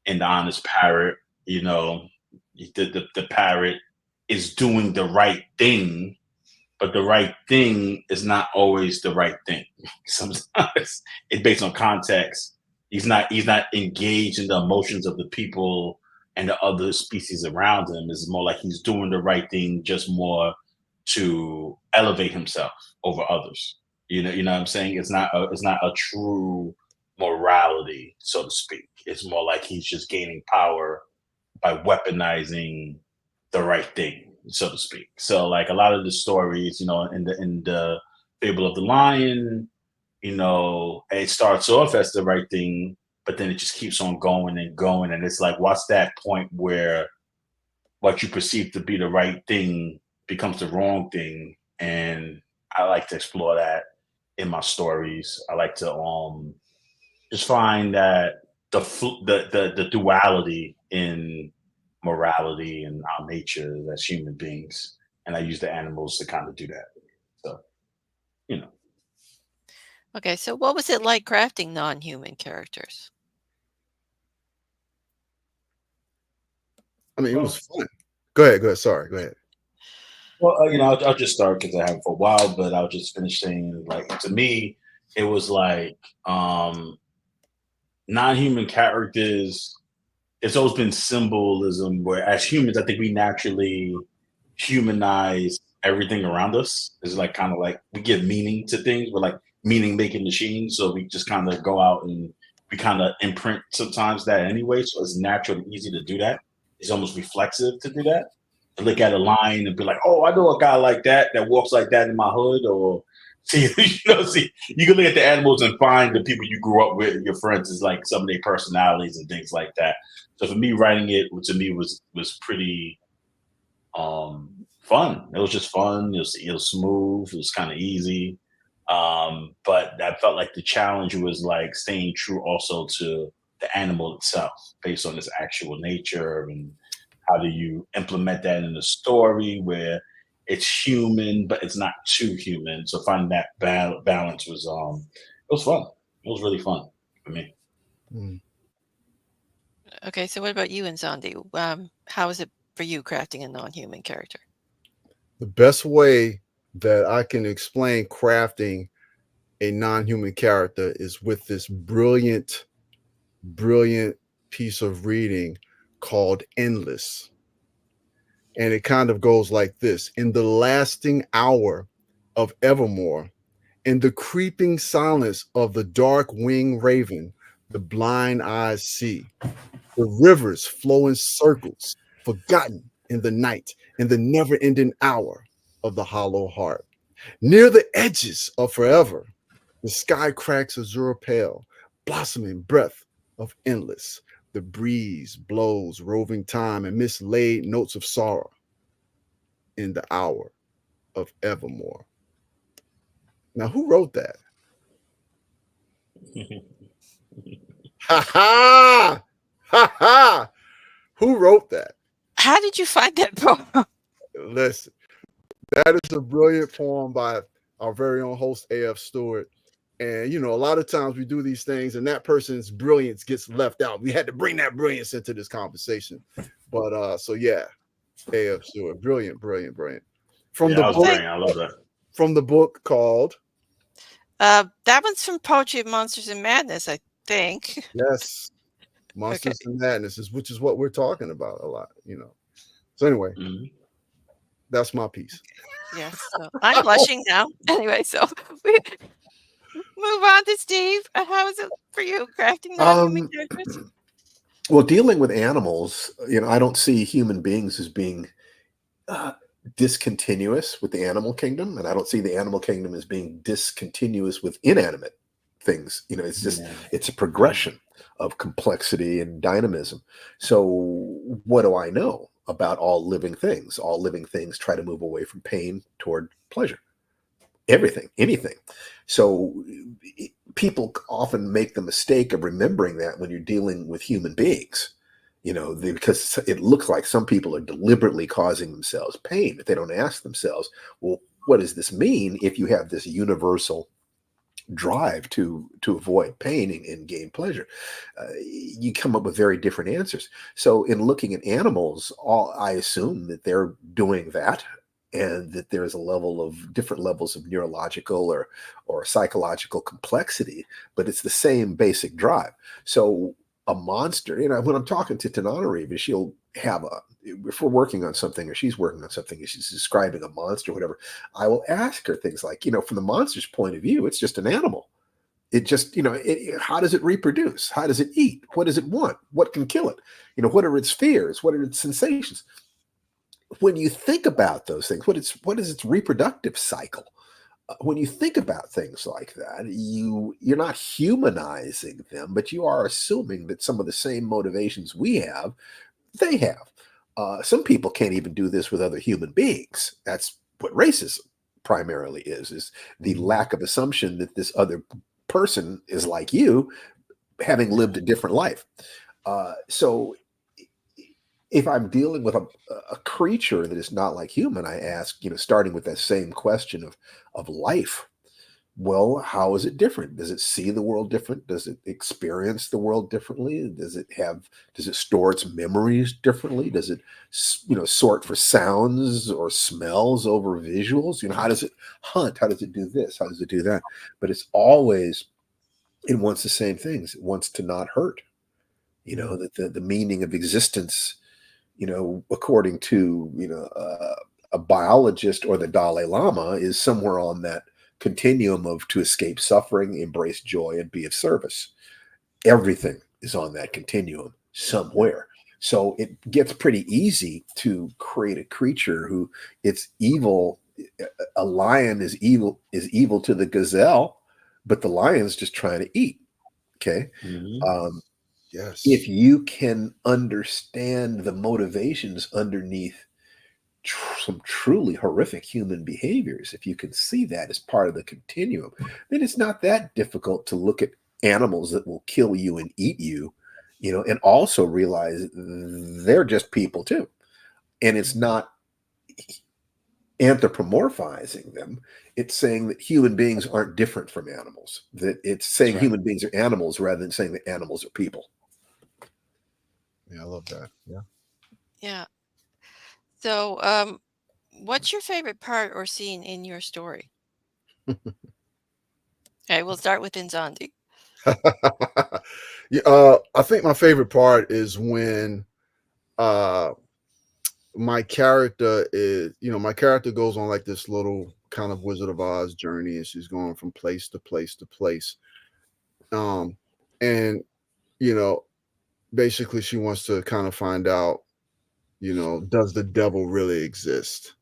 in the Honest Parrot, you know, the parrot is doing the right thing, but the right thing is not always the right thing. Sometimes it's based on context. He's not engaged in the emotions of the people and the other species around him. It's more like he's doing the right thing, just more to elevate himself over others. You know what I'm saying? It's not a true morality, so to speak. It's more like he's just gaining power by weaponizing the right thing, so to speak. So like a lot of the stories, you know, in the Fable of the Lion, you know, it starts off as the right thing, but then it just keeps on going and going. And it's like, what's that point where what you perceive to be the right thing becomes the wrong thing? And I like to explore that in my stories. I like to just find that the duality in morality and our nature as human beings, and I use the animals to kind of do that. So, you know, Okay, so what was it like crafting non-human characters? I mean, it was well, fun. Go ahead. Go ahead. Sorry. Go ahead. you know, I'll just start because I haven't for a while, but I'll just finish saying, like, to me, it was like non-human characters. It's always been symbolism where, as humans, I think we naturally humanize everything around us. It's like kind of like we give meaning to things. We're like meaning making machines. So we just kind of go out and we kind of imprint sometimes that anyway. So it's natural and easy to do that. It's almost reflexive to do that. To look at a line and be like, oh, I know a guy like that walks like that in my hood. Or see, see, you can look at the animals and find the people you grew up with, your friends, is like some of their personalities and things like that. So for me, writing it to me was pretty fun. It was just fun. It was smooth. It was kind of easy. But I felt like the challenge was like staying true also to the animal itself, based on its actual nature, and how do you implement that in the story where it's human but it's not too human. So finding that balance was it was fun. It was really fun for me. Mm. Okay, so what about you and Zondi? How is it for you crafting a non-human character? The best way that I can explain crafting a non-human character is with this brilliant, brilliant piece of reading called Endless. And it kind of goes like this: in the lasting hour of evermore, in the creeping silence of the dark winged raven, the blind eyes see the rivers flow in circles, forgotten in the night, in the never ending hour of the hollow heart. Near the edges of forever, the sky cracks azure pale, blossoming breath of endless. The breeze blows roving time and mislaid notes of sorrow in the hour of evermore. Now, who wrote that? Ha ha! Ha ha! Who wrote that? How did you find that poem? Listen, that is a brilliant poem by our very own host, A.F. Stewart. And, you know, a lot of times we do these things and that person's brilliance gets left out. We had to bring that brilliance into this conversation. But so yeah, A.F. Stewart, brilliant, brilliant, brilliant. From Yeah, the that was Well, book, thank brilliant. I love that. from the book called That one's from Poetry of Monsters and Madness, I think. Yes, Okay. Monsters and Madness which is what we're talking about a lot, So anyway, Mhm. that's my piece. Yes. So I'm blushing now. Anyway, so we move on to Steve. How is it for you crafting non-human Um, characters? well, dealing with animals, I don't see human beings as being uh, discontinuous with the animal kingdom, and I don't see the animal kingdom as being discontinuous with inanimate things. Yeah. It's a progression of complexity and dynamism. So, what do I know about all living things? All living things try to move away from pain toward pleasure. Everything, anything. So, people often make the mistake of remembering that when you're dealing with human beings. Because it looks like some people are deliberately causing themselves pain if they don't ask themselves, well, what does this mean if you have this universal drive to avoid pain and gain pleasure? You come up with very different answers. So in looking at animals, I assume that they're doing that, and that there's a level of different levels of neurological or psychological complexity, but it's the same basic drive. So a monster, when I'm talking to Tananarive, she'll have if we're working on something or she's working on something and she's describing a monster or whatever, I will ask her things like, from the monster's point of view, it's just an animal. It just, how does it reproduce? How does it eat? What does it want? What can kill it? What are its fears? What are its sensations? When you think about those things, what is its reproductive cycle? When you think about things like that, you're not humanizing them, but you are assuming that some of the same motivations we have, they have. Some people can't even do this with other human beings. That's what racism primarily is the Mhm. lack of assumption that this other person is like you, having lived a different life. So if I'm dealing with a creature that is not like human, I ask, starting with that same question of life. Well, how is it different? Does it see the world different? Does it experience the world differently? Does it store its memories differently? Does it, sort for sounds or smells over visuals? How does it hunt? How does it do this? How does it do that? But it wants the same things. It wants to not hurt. Mhm. That the meaning of existence, according to, a biologist or the Dalai Lama, is somewhere on that continuum of to escape suffering, embrace joy, and be of service. Everything is on that continuum somewhere. So it gets pretty easy to create a creature who it's evil. A lion is evil to the gazelle, but the lion's just trying to eat. Okay. Mhm. Um, if Yes. you can understand the motivations underneath some truly horrific human behaviors, if you can see that as part of the continuum, then it's not that difficult to look at animals that will kill you and eat you, and also realize they're just people too. And it's not anthropomorphizing them. It's saying that human beings aren't different from animals, that it's That's saying right. human beings are animals rather than saying that animals are people. Yeah, I love that. Yeah. Yeah. So, what's your favorite part or scene in your story? Okay, we'll start with Nzondi. Yeah, I think my favorite part is when uh my character my character goes on like this little kind of Wizard of Oz journey, and she's going from place to place to place. Um, and you know, basically she wants to kind of find out, does the devil really exist?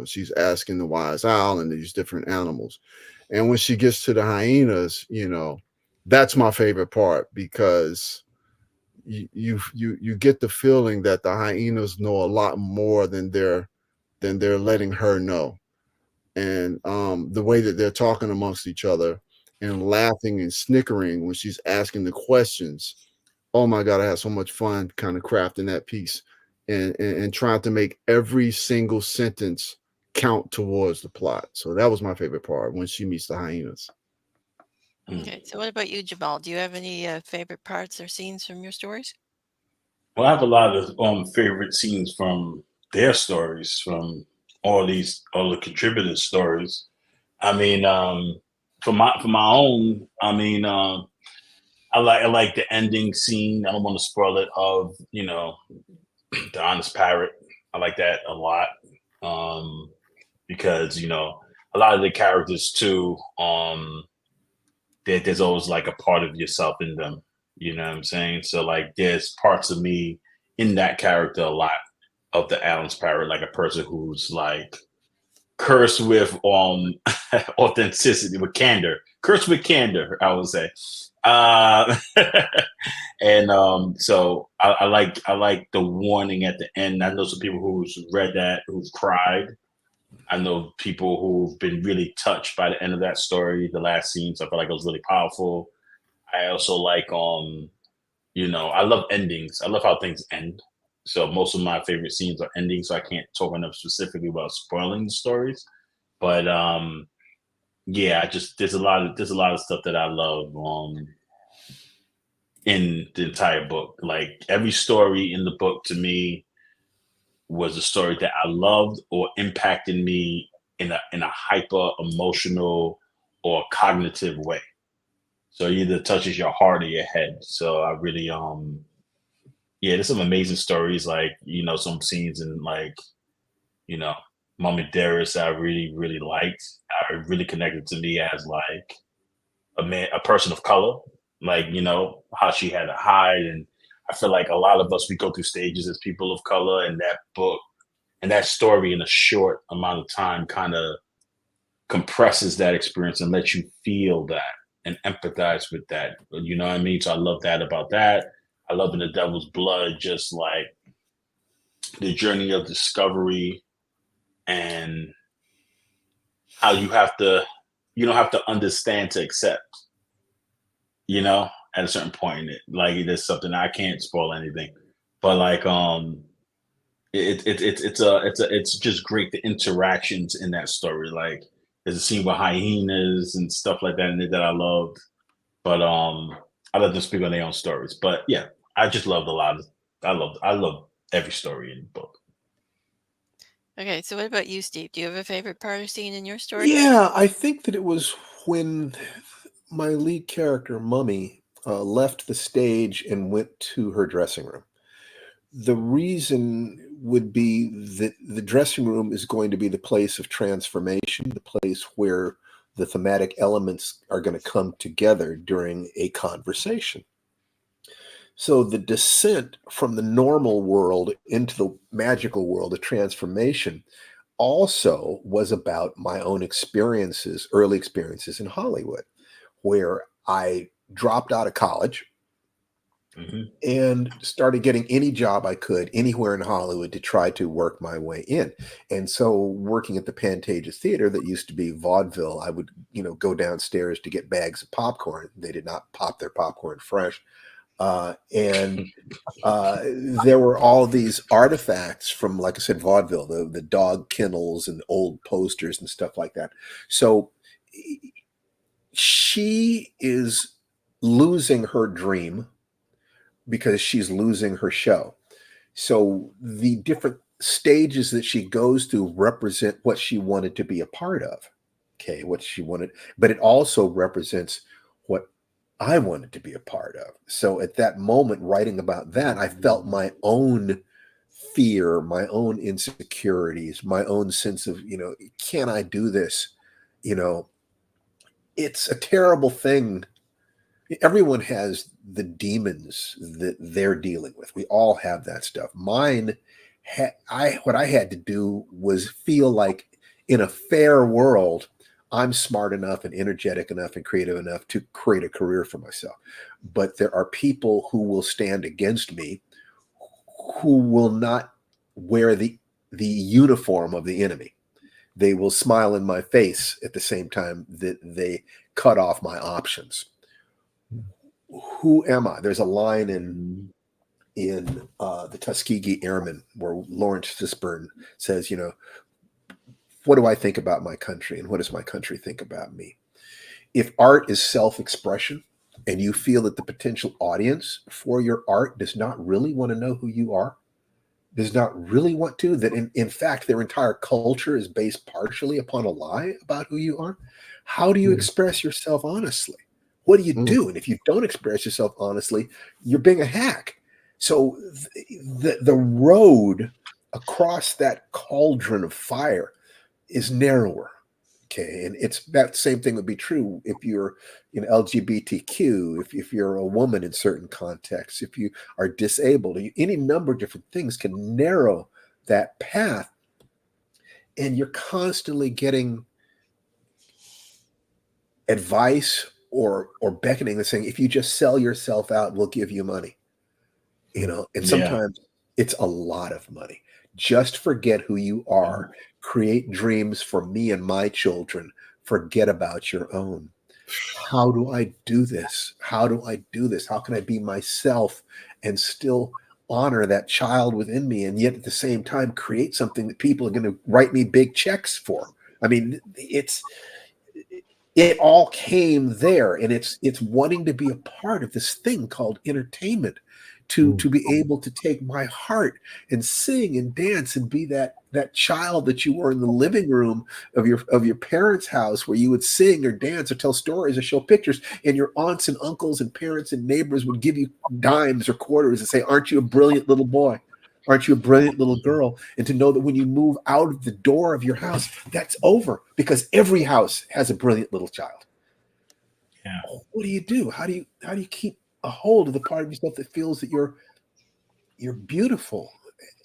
She's asking the wise owl and these different animals. And when she gets to the hyenas, that's my favorite part, because you get the feeling that the hyenas know a lot more than they're letting her know. And the way that they're talking amongst each other and laughing and snickering when she's asking the questions. Oh my god, I had so much fun kind of crafting that piece, and trying to make every single sentence count towards the plot. So that was my favorite part, when she meets the hyenas. Mm. Okay, so what about you, Jamal? Do you have any favorite parts or scenes from your stories? Well, I have a lot of favorite scenes from their stories, from all the contributors' stories. I mean, for my own, I mean, I like the ending scene. I don't want to spoil it. Of the honest parrot. I like that a lot, because a lot of the characters too. There's always like a part of yourself in them. You know what I'm saying? So like, there's parts of me in that character a lot, of the Alan Parrot, like a person who's like cursed with authenticity, with candor, cursed with candor, I would say. Uh, and so I like the warning at the end. I know some people who's read that, who've cried. I know people who've been really touched by the end of that story, the last scene. So I feel like it was really powerful. I also like I love endings. I love how things end. So most of my favorite scenes are endings. So I can't talk enough specifically about spoiling the stories. But yeah, I just there's a lot of stuff that I love in the entire book. Like every story in the book to me was a story that I loved or impacted me in a hyper emotional or cognitive way. So it either touches your heart or your head. So I really yeah, there's some amazing stories, like some scenes in, like, you know Mom and Dearest, I really really liked. I really connected to me as like a person of color, like how she had to hide. And I feel like a lot of us, we go through stages as people of color, and that book and that story in a short amount of time kind of compresses that experience and lets you feel that and empathize with that. You know what I mean? So I love that about that. I love In the Devil's Blood, just like the journey of discovery, and how you don't have to understand to accept, at a certain point in it. Like, there's something, I can't spoil anything, but like it's just great, the interactions in that story. Like, there's a scene with hyenas and stuff like that in it that I loved. But I let them speak on their own stories. But yeah, I just loved a lot of I love every story in the book. Okay, so what about you, Steve? Do you have a favorite part or scene in your story? Yeah, I think that it was when my lead character, Mummy, left the stage and went to her dressing room. The reason would be that the dressing room is going to be the place of transformation, the place where the thematic elements are going to come together during a conversation. So the descent from the normal world into the magical world of transformation also was about my own experiences, early experiences in Hollywood, where I dropped out of college Hmm. and started getting any job I could anywhere in Hollywood to try to work my way in. And so, working at the Pantages Theater, that used to be vaudeville, I would, go downstairs to get bags of popcorn. They did not pop their popcorn fresh. And there were all these artifacts from, like I said, vaudeville, the dog kennels and old posters and stuff like that. So she is losing her dream because she's losing her show. So the different stages that she goes through represent what she wanted to be a part of. Okay, what she wanted, but it also represents what I wanted to be a part of. So at that moment, writing about that, I felt my own fear, my own insecurities, my own sense of, can I do this? You know, it's a terrible thing. Everyone has the demons that they're dealing with. We all have that stuff. Mine, what I had to do was feel like, in a fair world, I'm smart enough and energetic enough and creative enough to create a career for myself. But there are people who will stand against me, who will not wear the uniform of the enemy. They will smile in my face at the same time that they cut off my options. Who am I? There's a line in the Tuskegee Airmen where Lawrence Fishburne says, what do I think about my country, and what does my country think about me? If art is self-expression, and you feel that the potential audience for your art does not really want to know who you are, does not really want to, that in fact their entire culture is based partially upon a lie about who you are? How do you express yourself honestly? What do you do? And if you don't express yourself honestly, you're being a hack. So the road across that cauldron of fire is narrower. Okay, and it's that same thing would be true if you're LGBTQ, if you're a woman in certain contexts, if you are disabled, any number of different things can narrow that path, and you're constantly getting advice or beckoning and saying, if you just sell yourself out, we'll give you money. And sometimes it's a lot of money. Just forget who you are. Create dreams for me and my children. Forget about your own. How do I do this? How do I do this? How can I be myself and still honor that child within me, and yet at the same time create something that people are going to write me big checks for? I mean, it all came there, and it's wanting to be a part of this thing called entertainment, to be able to take my heart and sing and dance and be that child that you were in the living room of your parents' house, where you would sing or dance or tell stories or show pictures, and your aunts and uncles and parents and neighbors would give you dimes or quarters and say, aren't you a brilliant little boy? Aren't you a brilliant little girl? And to know that when you move out of the door of your house, that's over, because every house has a brilliant little child. Yeah. What do you do? How do you keep a hold of the part of yourself that feels that you're beautiful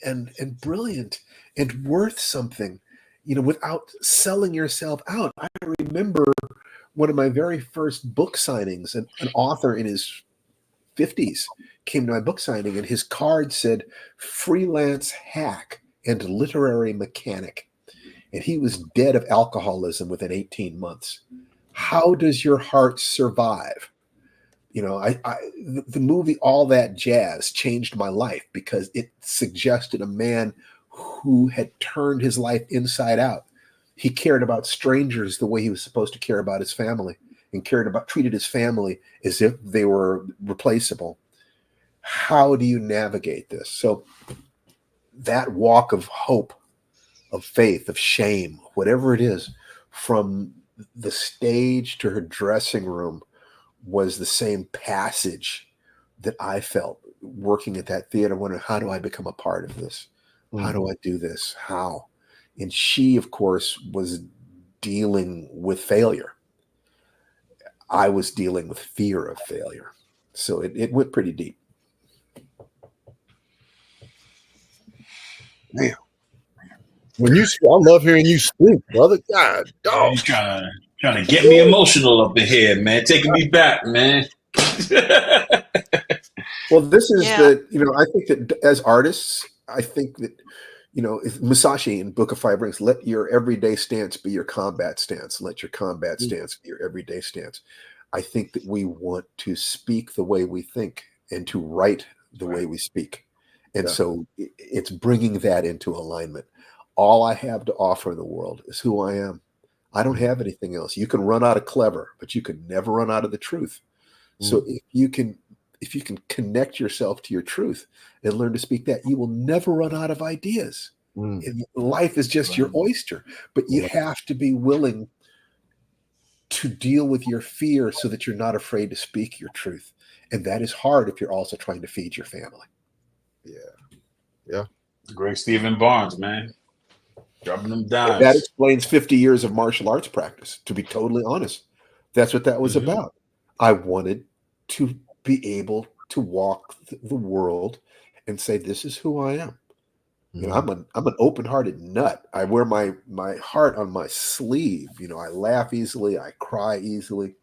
and brilliant and worth something, without selling yourself out? I remember one of my very first book signings, an author in his 50s came to my book signing, and his card said freelance hack and literary mechanic. And he was dead of alcoholism within 18 months. How does your heart survive? The movie All That Jazz changed my life, because it suggested a man who had turned his life inside out. He cared about strangers the way he was supposed to care about his family, and treated his family as if they were replaceable. How do you navigate this? So that walk of hope, of faith, of shame, whatever it is, from the stage to her dressing room, was the same passage that I felt working at that theater, wondering, how do I become a part of this? How do I do this? How? And she, of course, was dealing with failure. I was dealing with fear of failure. So it went pretty deep. Man, when you speak, I love hearing you speak, brother. God, dog. He's trying to get me emotional up in here, man. Taking me back, man. Well, this is I think that as artists, I think that, if Musashi in Book of Five Rings, let your everyday stance be your combat stance. Let your combat stance be your everyday stance. I think that we want to speak the way we think and to write the way we speak. And so it's bringing that into alignment. All I have to offer in the world is who I am. I don't have anything else. You can run out of clever, but you can never run out of the truth. So if you can connect yourself to your truth and learn to speak that, you will never run out of ideas. And life is just your oyster, but you have to be willing to deal with your fear so that you're not afraid to speak your truth. And that is hard if you're also trying to feed your family. Yeah. Great Stephen Barnes, man. Dropping them dimes. That explains 50 years of martial arts practice, to be totally honest. That's what that was about. I wanted to be able to walk the world and say, this is who I am. I'm an open-hearted nut. I wear my heart on my sleeve. I laugh easily. I cry easily.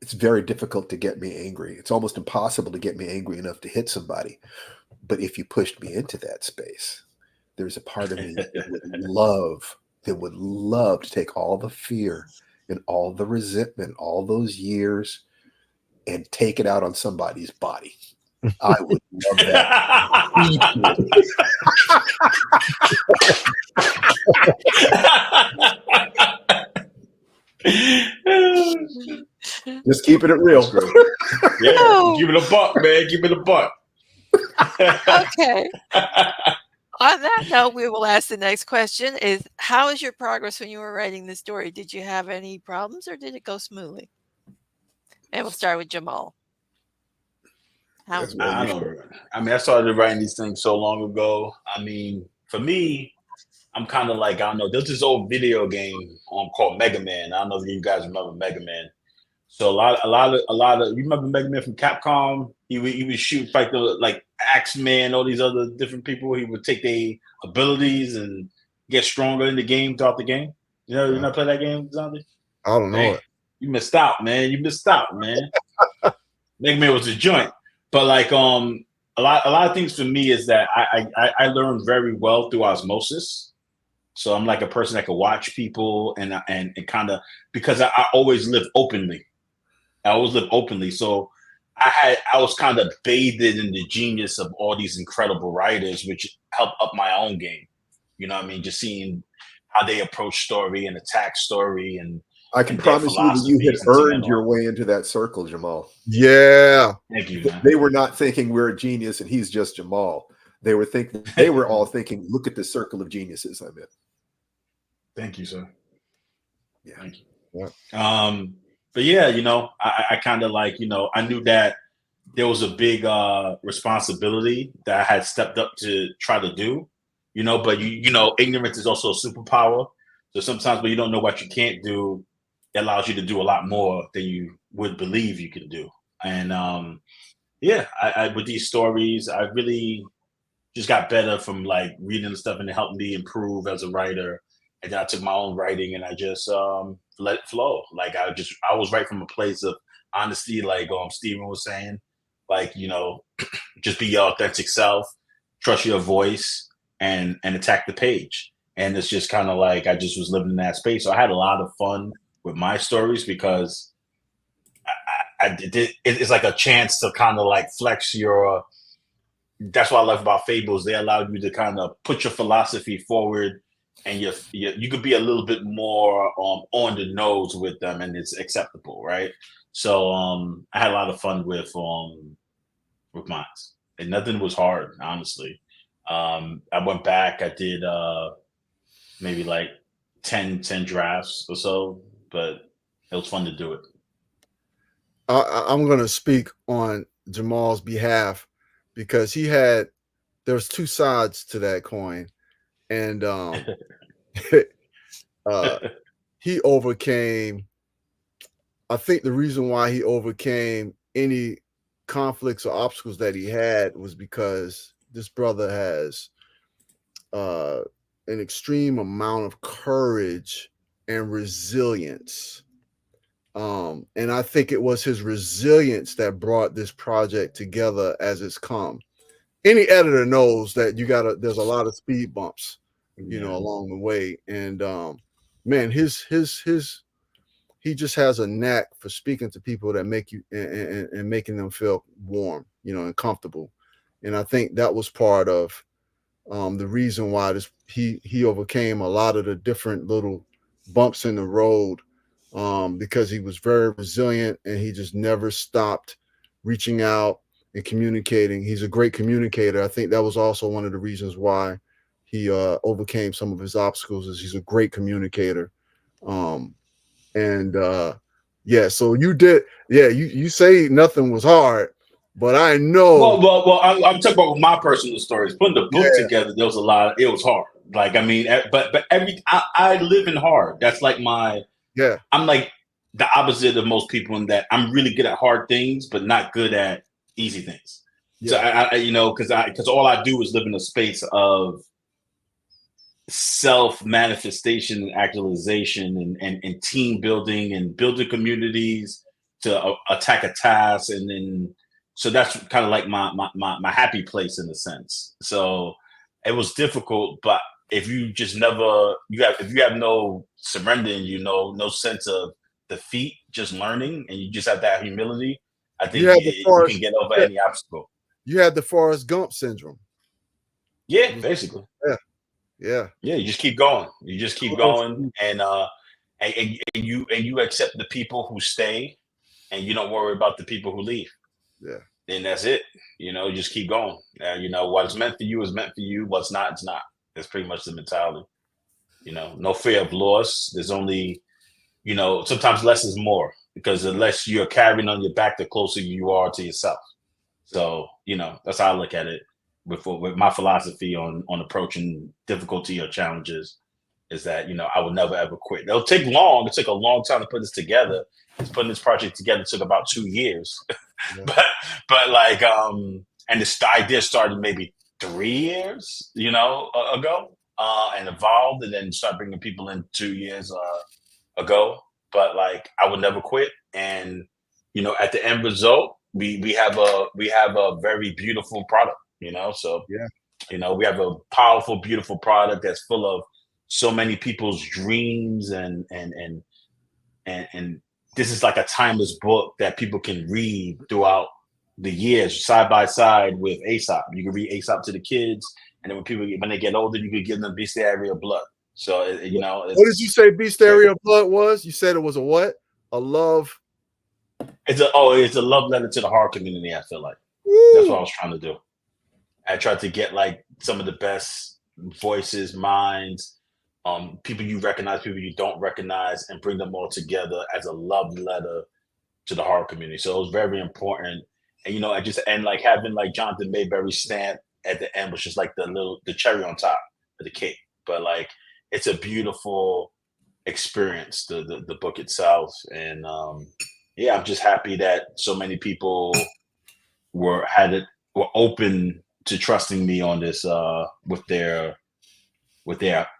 It's very difficult to get me angry. It's almost impossible to get me angry enough to hit somebody. But if you pushed me into that space, there's a part of me that would love to take all the fear and all the resentment, all those years, and take it out on somebody's body. I would love that. Just keeping it real. Yeah, keep it a buck, man. Keep it a buck. Okay. On that note, we will ask the next question is, how is your progress when you were writing the story? Did you have any problems or did it go smoothly? And we'll start with Jamal. How As was well, I you don't should. know. I mean, I started writing these things so long ago. I mean, for me, I'm kind of like, I don't know. There's this old video game called Mega Man. I don't know if you guys remember Mega Man. So a lot of. You remember Mega Man from Capcom? He would shoot like the like Axeman, all these other different people. He would take their abilities and get stronger in the game throughout the game. You not play that game, Zombie? I don't know Dang, it. you missed out, man. You missed out, man. Mega Man was a joint, but like a lot of things for me is that I learned very well through osmosis. So I'm like a person that can watch people and kind of because I always live openly. I always live openly. So I was kind of bathed in the genius of all these incredible writers, which helped up my own game. You know what I mean? Just seeing how they approach story and attack story I can and their promise you that you had philosophies and earned together. your way into that circle, Jamal. Yeah. Thank you, man. They were not thinking we're a genius and he's just Jamal. They were all thinking, look at the circle of geniuses I'm in. Thank you, sir. Yeah. Thank you. Yeah. But yeah, I kind of like, I knew that there was a big responsibility that I had stepped up to try to do, but ignorance is also a superpower. So sometimes when you don't know what you can't do, it allows you to do a lot more than you would believe you can do. And yeah, I with these stories, I really just got better from like reading the stuff and it helped me improve as a writer. And then I took my own writing and I just let it flow. Like I was right from a place of honesty, like Steven was saying, like just be your authentic self, trust your voice, and attack the page. And it's just kind of like I just was living in that space. So I had a lot of fun with my stories because it's like a chance to kind of like flex your. That's what I love about Fables. They allowed you to kind of put your philosophy forward, and you could be a little bit more on the nose with them, and it's acceptable, right? So I had a lot of fun with mine, and nothing was hard, honestly. I went back. I did maybe like 10 drafts or so, but it was fun to do it. I'm going to speak on Jamal's behalf because there's two sides to that coin. And he overcame, I think the reason why he overcame any conflicts or obstacles that he had was because this brother has an extreme amount of courage and resilience. And I think it was his resilience that brought this project together as it's come. Any editor knows that there's a lot of speed bumps, along the way. And man, he just has a knack for speaking to people that make you and making them feel warm, and comfortable. And I think that was part of the reason why he overcame a lot of the different little bumps in the road, because he was very resilient and he just never stopped reaching out and communicating. He's a great communicator. I think that was also one of the reasons why he overcame some of his obstacles. Is he's a great communicator. And yeah, so you say nothing was hard, but I know. Well, I'm talking about my personal stories. Putting the book Yeah. together, there was a lot. It was hard. Like I mean, but I live in hard. That's like Yeah. I'm like the opposite of most people in that I'm really good at hard things, but not good at easy things. Yeah. So because all I do is live in a space of self manifestation and actualization and team building and building communities to attack a task, and then so that's kind of like my happy place in a sense. So it was difficult, but if you just never if you have no surrender and no sense of defeat, just learning, and you just have that humility, I think you can get over any obstacle. You had the Forrest Gump syndrome. Yeah, basically. Yeah. You just keep going. You just keep going, and you accept the people who stay, and you don't worry about the people who leave. Yeah. then that's it. You know, just keep going. You know, what's meant for you is meant for you. What's not, it's not. That's pretty much the mentality. You know, no fear of loss. There's only, you know, sometimes less is more, because the less you're carrying on your back, the closer you are to yourself. So, you know, that's how I look at it with my philosophy on approaching difficulty or challenges, is that, you know, I will never ever quit. It'll take long. It took a long time to put this together. It's putting this project together took about 2 years. Yeah. but like and this idea started maybe 3 years, you know, ago, and evolved, and then start bringing people in 2 years ago. But like, I would never quit. And you know, at the end result, we have a very beautiful product, you know. So Yeah. you know, we have a powerful, beautiful product that's full of so many people's dreams, and this is like a timeless book that people can read throughout the years, side by side with Aesop. You can read Aesop to the kids, and then when they get older, you can give them Bestiary of Blood. So you know, What did you say Bestiary of Blood was? You said it was a what? A love. it's a love letter to the horror community. I feel like that's what I was trying to do. I tried to get like some of the best voices, minds, people you recognize, people you don't recognize, and bring them all together as a love letter to the horror community. So it was very important. And you know, and like having like Jonathan Mayberry's stamp at the end was just like the cherry on top of the cake. But like, it's a beautiful experience, the book itself. And yeah, I'm just happy that so many people were open to trusting me on this with their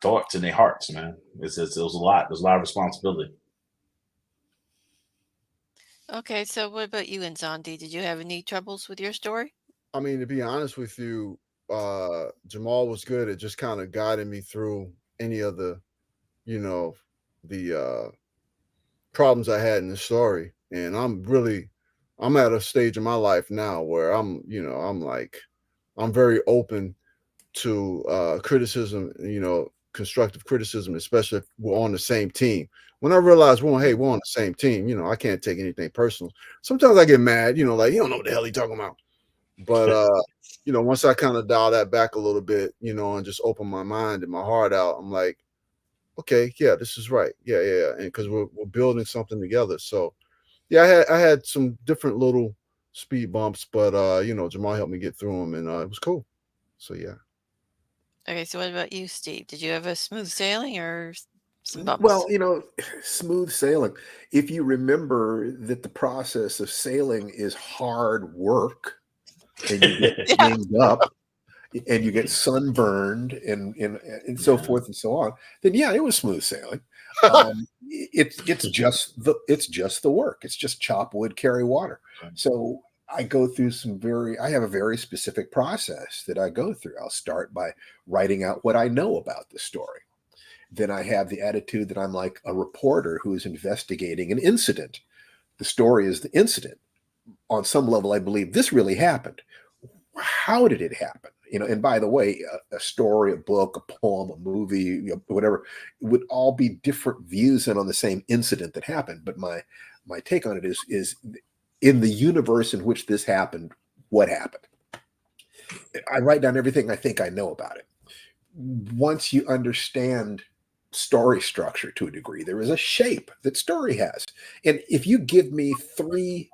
thoughts and their hearts, man. It was a lot. There's a lot of responsibility. Okay, so what about you and Nzondi? Did you have any troubles with your story? I mean, to be honest with you, Jamal was good at just kind of guiding me through any of the, you know, the problems I had in the story. And I'm at a stage in my life now where I'm very open to criticism, you know, constructive criticism, especially if we're on the same team. When I realized, well, hey, we're on the same team, you know, I can't take anything personal. Sometimes I get mad, you know, like, you don't know what the hell he's talking about. But you know, once I kind of dial that back a little bit, you know, and just open my mind and my heart out, I'm like, okay, yeah, this is right. Yeah. And because we're building something together. So yeah, I had some different little speed bumps, but you know, Jamal helped me get through them, and it was cool. So yeah. Okay, so what about you, Steve? Did you have a smooth sailing or some bumps? Well, you know, smooth sailing. If you remember that the process of sailing is hard work, and you get Yeah. dinged up, and you get sunburned, and so forth and so on, then yeah, it was smooth sailing. It's just the work. It's just chop wood, carry water. So I have a very specific process that I go through. I'll start by writing out what I know about the story. Then I have the attitude that I'm like a reporter who is investigating an incident. The story is the incident. On some level, I believe this really happened. How did it happen? You know, and by the way, a story, a book, a poem, a movie, you know, whatever, would all be different views and on the same incident that happened. But my take on it is in the universe in which this happened, what happened? I write down everything I think I know about it. Once you understand story structure to a degree, there is a shape that story has. And if you give me three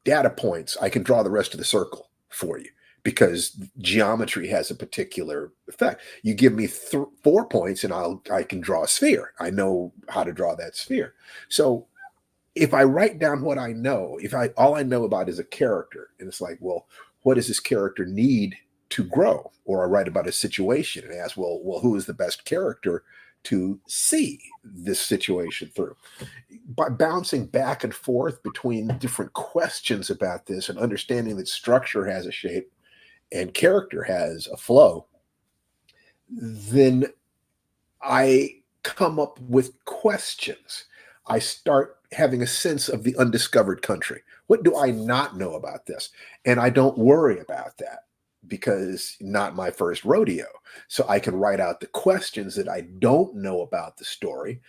data points, I can draw the rest of the circle for you, because geometry has a particular effect. You give me 4 points and I can draw a sphere. I know how to draw that sphere. So if I write down what I know, all I know about is a character, and it's like, well, what does this character need to grow? Or I write about a situation and ask, well, who is the best character to see this situation through? By bouncing back and forth between different questions about this and understanding that structure has a shape and character has a flow, then I come up with questions. I start having a sense of the undiscovered country. What do I not know about this? And I don't worry about that, because not my first rodeo. So I can write out the questions that I don't know about the story,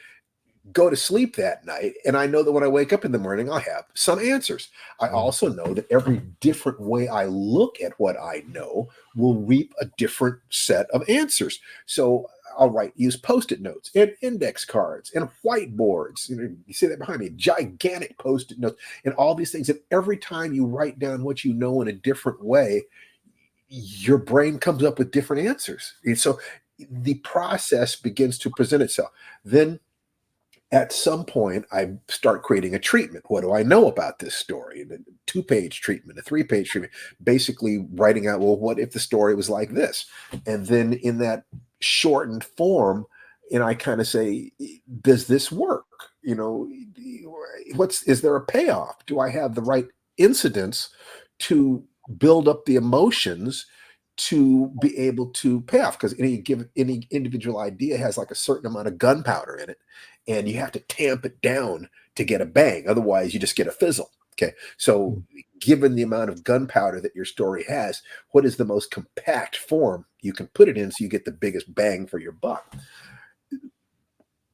go to sleep that night, and I know that when I wake up in the morning, I'll have some answers. I also know that every different way I look at what I know will reap a different set of answers. So I'll use Post-it notes and index cards and whiteboards. You see that behind me, gigantic Post-it notes and all these things. And every time you write down what you know in a different way, your brain comes up with different answers. And so the process begins to present itself. Then at some point, I start creating a treatment. What do I know about this story? A 2-page treatment, a 3-page treatment, basically writing out, well, what if the story was like this? And then in that shortened form, and I kind of say, does this work? Is there a payoff? Do I have the right incidents to build up the emotions to be able to pay off? Because any individual idea has like a certain amount of gunpowder in it, and you have to tamp it down to get a bang. Otherwise, you just get a fizzle. Okay, so given the amount of gunpowder that your story has, what is the most compact form you can put it in so you get the biggest bang for your buck?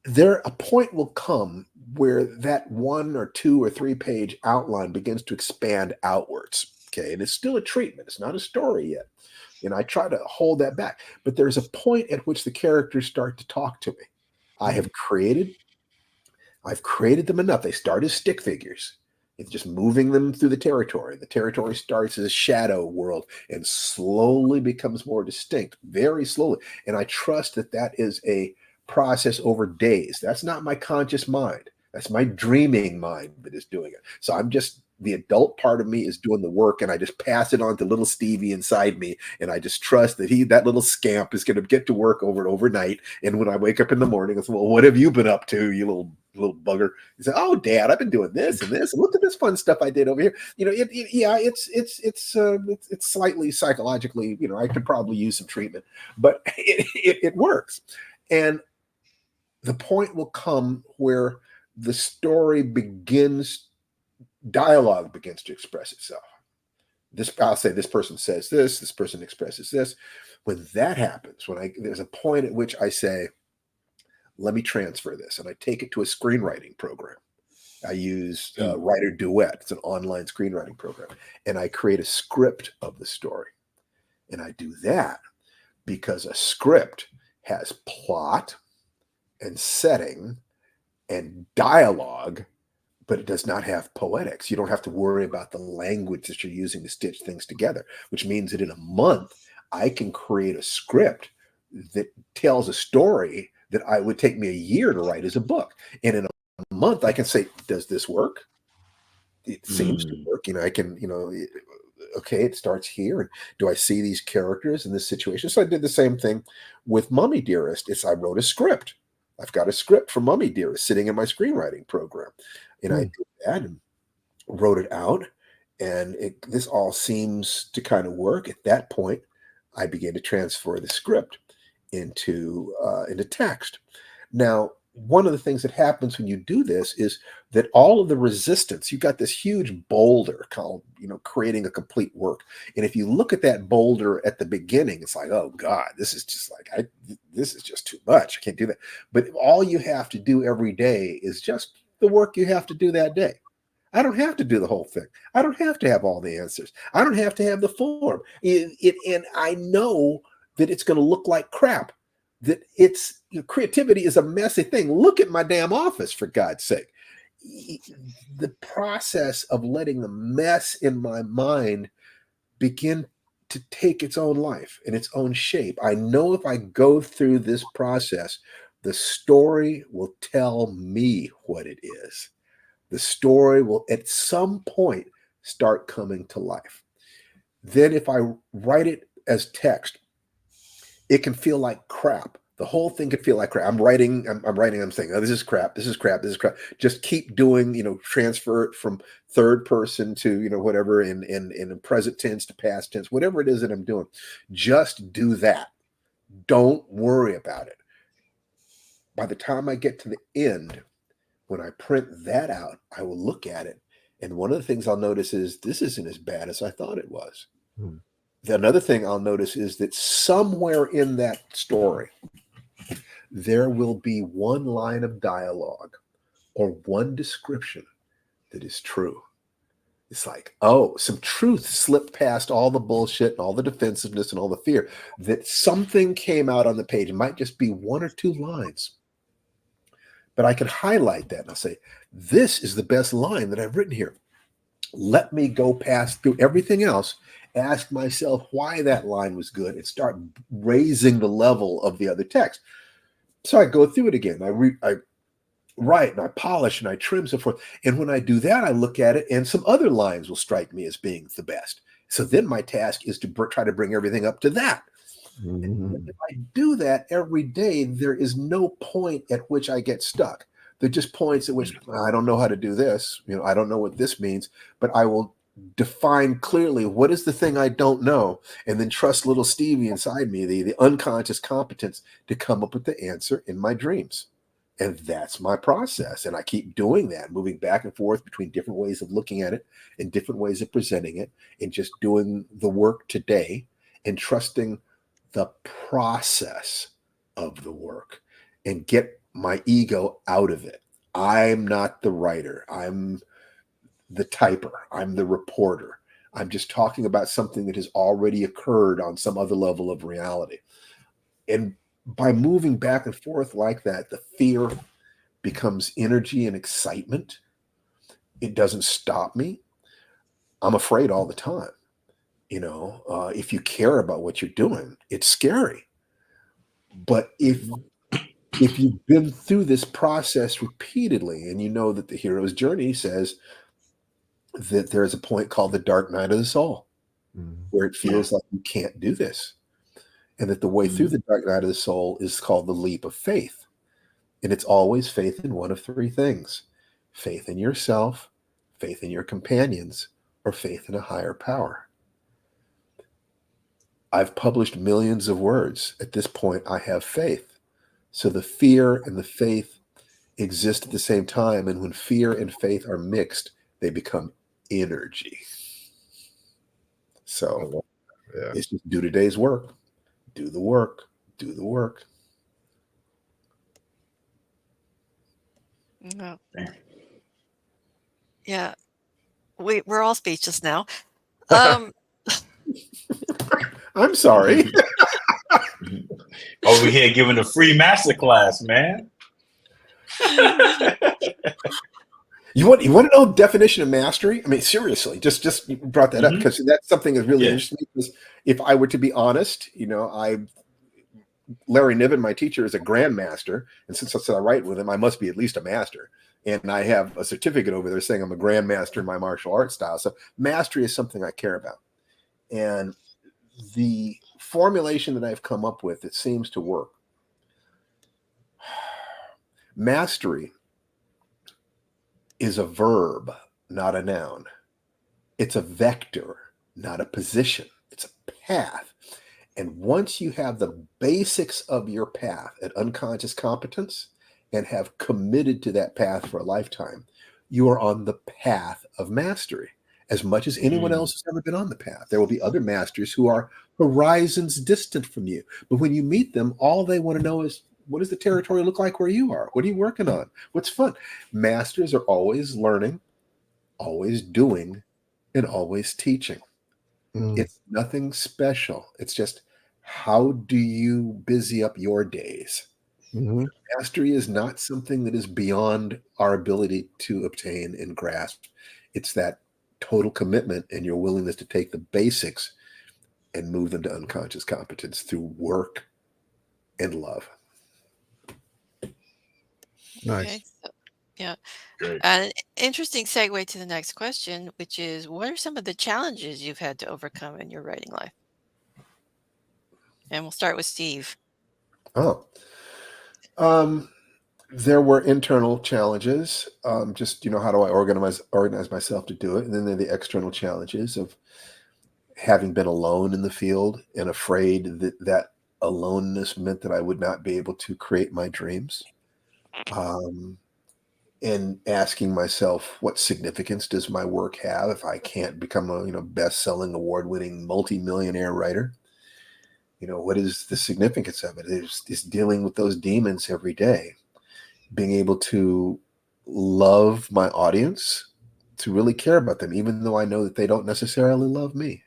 A point will come where that 1 or 2 or 3-page outline begins to expand outwards. Okay, and it's still a treatment. It's not a story yet. And I try to hold that back. But there's a point at which the characters start to talk to me. I've created them enough. They start as stick figures. It's just moving them through the territory. The territory starts as a shadow world and slowly becomes more distinct, very slowly. And I trust that that is a process over days. That's not my conscious mind. That's my dreaming mind that is doing it. So the adult part of me is doing the work, and I just pass it on to little Stevie inside me, and I just trust that that little scamp is going to get to work over it overnight. And when I wake up in the morning, I say, "Well, what have you been up to, you little bugger?" He said, "Oh, Dad, I've been doing this and this. And look at this fun stuff I did over here." It's slightly psychologically, I could probably use some treatment, but it works. And the point will come where the story dialogue begins to express itself. I'll say this person says this person expresses this. When that happens, there's a point at which I say, let me transfer this, and I take it to a screenwriting program. I use Writer Duet. It's an online screenwriting program, and I create a script of the story. And I do that because a script has plot and setting and dialogue, but it does not have poetics. You don't have to worry about the language that you're using to stitch things together, which means that in a month, I can create a script that tells a story that I would take me a year to write as a book. And in a month, I can say, does this work? It seems to work. I can, okay, it starts here. And do I see these characters in this situation? So I did the same thing with Mummy Dearest. I wrote a script. I've got a script for Mummy Dearest sitting in my screenwriting program. And I did that and wrote it out. And this all seems to kind of work. At that point, I began to transfer the script into text. Now, one of the things that happens when you do this is that all of the resistance, you've got this huge boulder called, creating a complete work. And if you look at that boulder at the beginning, it's like, oh God, this is just too much. I can't do that. But all you have to do every day is just the work you have to do that day. I don't have to do the whole thing. I don't have to have all the answers. I don't have to have the form. And I know that it's going to look like crap. That creativity is a messy thing. Look at my damn office, for God's sake. The process of letting the mess in my mind begin to take its own life and its own shape. I know if I go through this process, the story will tell me what it is. The story will at some point start coming to life. Then if I write it as text, it can feel like crap. The whole thing could feel like crap. I'm writing, I'm saying, oh, this is crap. Just keep doing, transfer it from third person to, whatever in present tense to past tense, whatever it is that I'm doing. Just do that. Don't worry about it. By the time I get to the end, when I print that out, I will look at it. And one of the things I'll notice is this isn't as bad as I thought it was. Another thing I'll notice is that somewhere in that story, there will be one line of dialogue or one description that is true. It's like, oh, some truth slipped past all the bullshit and all the defensiveness and all the fear, that something came out on the page. It might just be 1 or 2 lines, but I can highlight that and I'll say, this is the best line that I've written here. Let me go past through everything else, ask myself why that line was good, and start raising the level of the other text. So I go through it again. I write and I polish and I trim, so forth. And when I do that, I look at it and some other lines will strike me as being the best. So then my task is to try to bring everything up to that. And if I do that every day, there is no point at which I get stuck. They're just points at which I don't know how to do this. I don't know what this means, but I will define clearly what is the thing I don't know, and then trust little Stevie inside me, the unconscious competence, to come up with the answer in my dreams. And that's my process. And I keep doing that, moving back and forth between different ways of looking at it and different ways of presenting it, and just doing the work today and trusting the process of the work and get my ego out of it. I'm not the writer. I'm the typer. I'm the reporter. I'm just talking about something that has already occurred on some other level of reality. And by moving back and forth like that, the fear becomes energy and excitement. It doesn't stop me. I'm afraid all the time. If you care about what you're doing, it's scary. But if you've been through this process repeatedly, and you know that the hero's journey says that there's a point called the dark night of the soul, where it feels like you can't do this. And that the way through the dark night of the soul is called the leap of faith. And it's always faith in one of 3 things: faith in yourself, faith in your companions, or faith in a higher power. I've published millions of words. At this point, I have faith. So the fear and the faith exist at the same time. And when fear and faith are mixed, they become energy. So it's just do today's work. Do the work. Do the work. No. Yeah. We're all speechless now. I'm sorry. Over here giving a free masterclass, man. You want to know the definition of mastery? I mean, seriously, just you brought that up because that's something that's really interesting. Because if I were to be honest, Larry Niven, my teacher, is a grandmaster, and since I write with him, I must be at least a master. And I have a certificate over there saying I'm a grandmaster in my martial arts style. So mastery is something I care about. And the formulation that I've come up with, it seems to work. Mastery is a verb, not a noun. It's a vector, not a position. It's a path. And once you have the basics of your path at unconscious competence and have committed to that path for a lifetime, you are on the path of mastery as much as anyone else has ever been on the path. There will be other masters who are horizons distant from you. But when you meet them, all they want to know is, what does the territory look like where you are? What are you working on? What's fun? Masters are always learning, always doing, and always teaching. It's nothing special. It's just, how do you busy up your days? Mastery is not something that is beyond our ability to obtain and grasp. It's that total commitment and your willingness to take the basics and move them to unconscious competence through work and love. Nice. Okay, yeah. Great. An interesting segue to the next question, which is, what are some of the challenges you've had to overcome in your writing life? And we'll start with Steve. There were internal challenges. Just, how do I organize myself to do it? And then there are the external challenges of having been alone in the field and afraid that aloneness meant that I would not be able to create my dreams. And asking myself, what significance does my work have if I can't become a best-selling, award-winning, multi-millionaire writer? What is the significance of it? It's dealing with those demons every day, being able to love my audience, to really care about them, even though I know that they don't necessarily love me.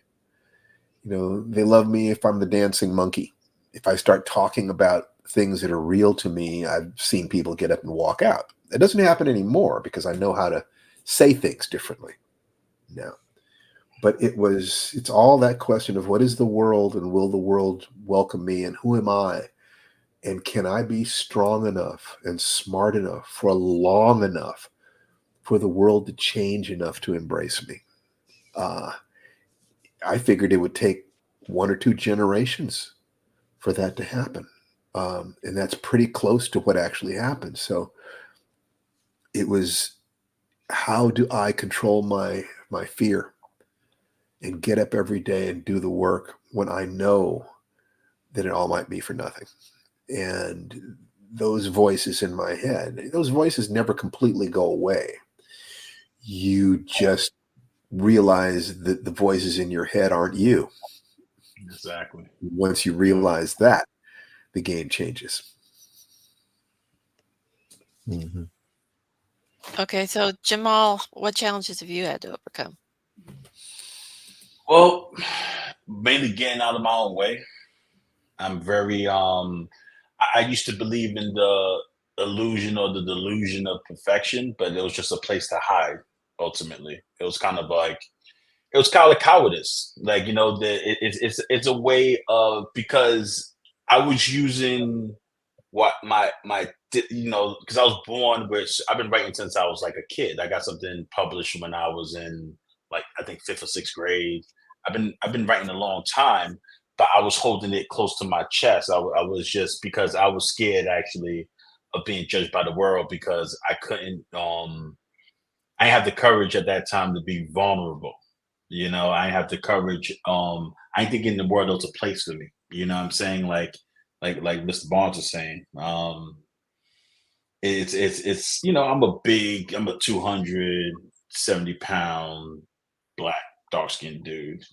They love me if I'm the dancing monkey. If I start talking about things that are real to me, I've seen people get up and walk out. It doesn't happen anymore because I know how to say things differently now. But it's all that question of what is the world, and will the world welcome me, and who am I? And can I be strong enough and smart enough for long enough for the world to change enough to embrace me? Uh, I figured it would take 1 or 2 generations for that to happen. And that's pretty close to what actually happened. So it was, how do I control my fear and get up every day and do the work when I know that it all might be for nothing? And those voices in my head, those voices never completely go away. You just realize that the voices in your head aren't you. Exactly. Once you realize that, the game changes. Mm-hmm. Okay, so Jamal, what challenges have you had to overcome? Well, mainly getting out of my own way. I'm very I used to believe in the illusion or the delusion of perfection, but it was just a place to hide. Ultimately, it was kind of like, it was kind of cowardice. Like, it's a way of, because I was using what because I was born with, I've been writing since I was like a kid. I got something published when I was in, like, I think fifth or sixth grade. I've been writing a long time, but I was holding it close to my chest. I was just, because I was scared actually of being judged by the world, because I couldn't I didn't have the courage at that time to be vulnerable. I didn't have the courage. I didn't think in the world there was a place for me. You know what I'm saying? Like Mr. Barnes was saying. It's I'm a 270 pound black dark skinned dude.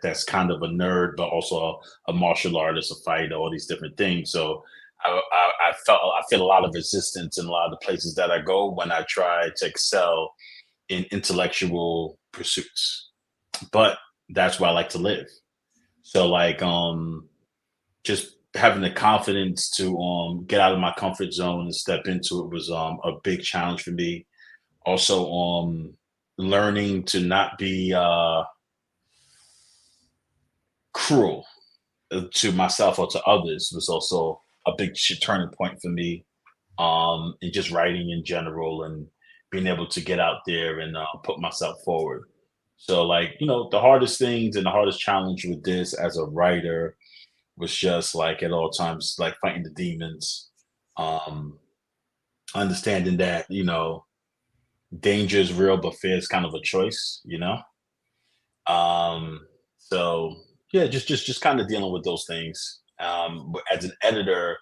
That's kind of a nerd, but also a martial artist, a fighter, all these different things. So I feel a lot of resistance in a lot of the places that I go when I try to excel in intellectual pursuits. But that's where I like to live. So, like, just having the confidence to get out of my comfort zone and step into it was a big challenge for me. Also, learning to not be cruel to myself or to others was also a big turning point for me. And just writing in general, and being able to get out there and put myself forward. So, like, the hardest things and the hardest challenge with this as a writer was just, like, at all times, like, fighting the demons, um, understanding that, danger is real, but fear is kind of a choice. So yeah, just kind of dealing with those things. But as an editor,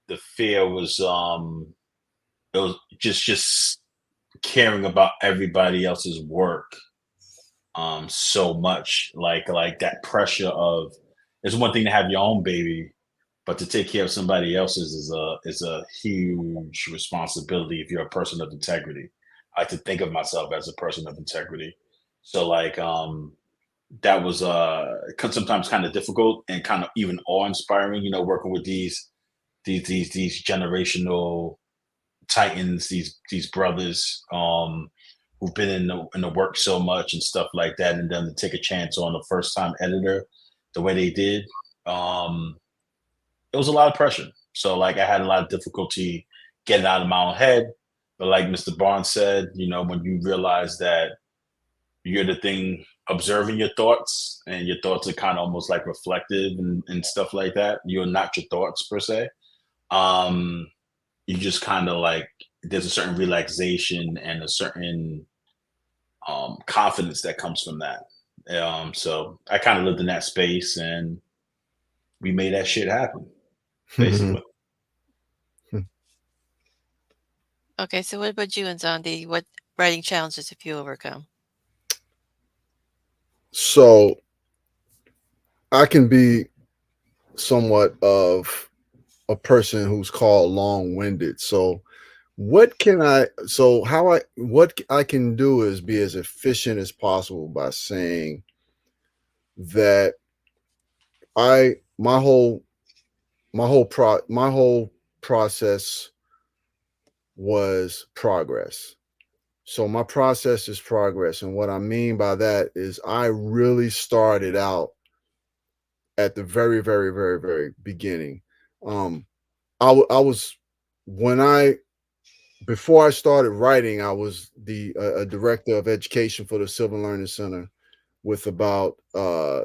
the fear was it was just caring about everybody else's work so much, like that pressure of, it's one thing to have your own baby, but to take care of somebody else's is a huge responsibility if you're a person of integrity. I like to think of myself as a person of integrity. So, like, that was sometimes kind of difficult and kind of even awe-inspiring, working with these generational titans, these brothers, who've been in the work so much and stuff like that, and then to take a chance on a first time editor the way they did. um it was a lot of pressure. So, like, I had a lot of difficulty getting out of my own head. But like Mr. Barnes said, when you realize that you're the thing observing your thoughts, and your thoughts are kind of almost like reflective and stuff like that, you're not your thoughts per se. um you just kind of like, there's a certain relaxation and a certain confidence that comes from that. So I kind of lived in that space, and we made that shit happen, basically. Okay, so what about you and Zondi? What writing challenges have you overcome? So I can be somewhat of a person who's called long-winded. So what can I so how I what I can do is be as efficient as possible by saying that I my whole process was progress. So my process is progress, and what I mean by that is I really started out at the very, very, very, very beginning. Um, I was when I before I started writing, I was the a director of education for the Civil Learning Center with about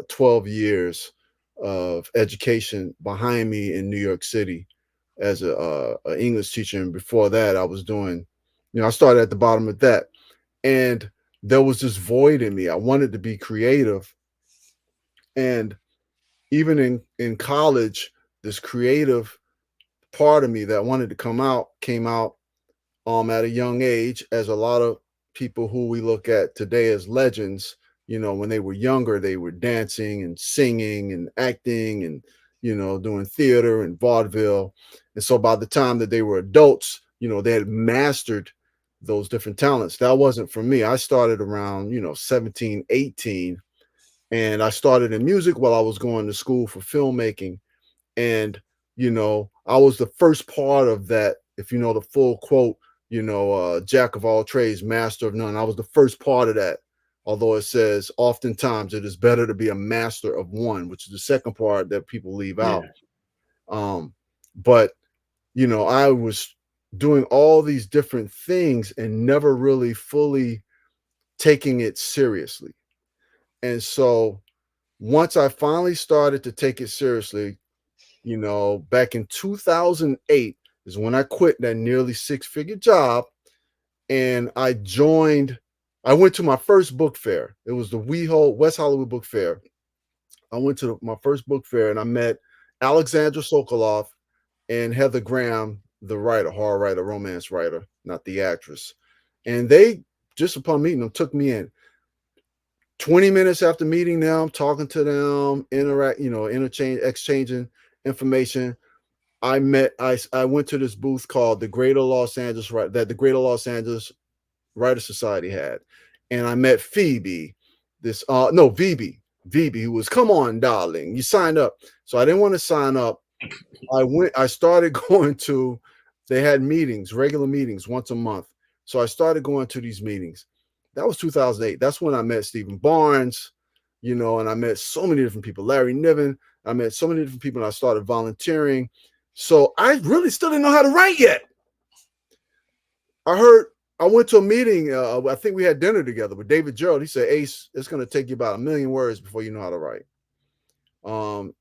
12 years of education behind me in New York City as a English teacher. And before that, I was doing, I started at the bottom of that, and there was this void in me. I wanted to be creative, and even in college, this creative part of me that wanted to come out came out at a young age, as a lot of people who we look at today as legends, when they were younger, they were dancing and singing and acting and, doing theater and vaudeville. And so by the time that they were adults, they had mastered those different talents. That wasn't for me. I started around, 17, 18, and I started in music while I was going to school for filmmaking. And I was the first part of that. If you know the full quote, jack of all trades, master of none, I was the first part of that. Although it says oftentimes it is better to be a master of one, which is the second part that people leave out. Yeah. But I was doing all these different things and never really fully taking it seriously. And so once I finally started to take it seriously, back in 2008 is when I quit that nearly six-figure job, and I went to my first book fair. It was the WeHo West Hollywood Book Fair. I went to my first book fair and I met Alexandra Sokolov and Heather Graham, the writer, horror writer, romance writer, not the actress. And they, just upon meeting them, took me in. 20 minutes after meeting them, talking to them, exchanging information, I went to this booth called the Greater Los Angeles that the Greater Los Angeles Writer Society had, and I met Phoebe, this no Phoebe, who was, come on, darling, you signed up. So I didn't want to sign up. I started going to, they had meetings, regular meetings once a month. So I started going to these meetings. That was 2008. That's when I met Stephen Barnes, and I met so many different people, Larry Niven. I met so many different people, and I started volunteering. So I really still didn't know how to write yet. I went to a meeting. I think we had dinner together with David Gerald. He said, Ace, it's going to take you about 1,000,000 words before you know how to write.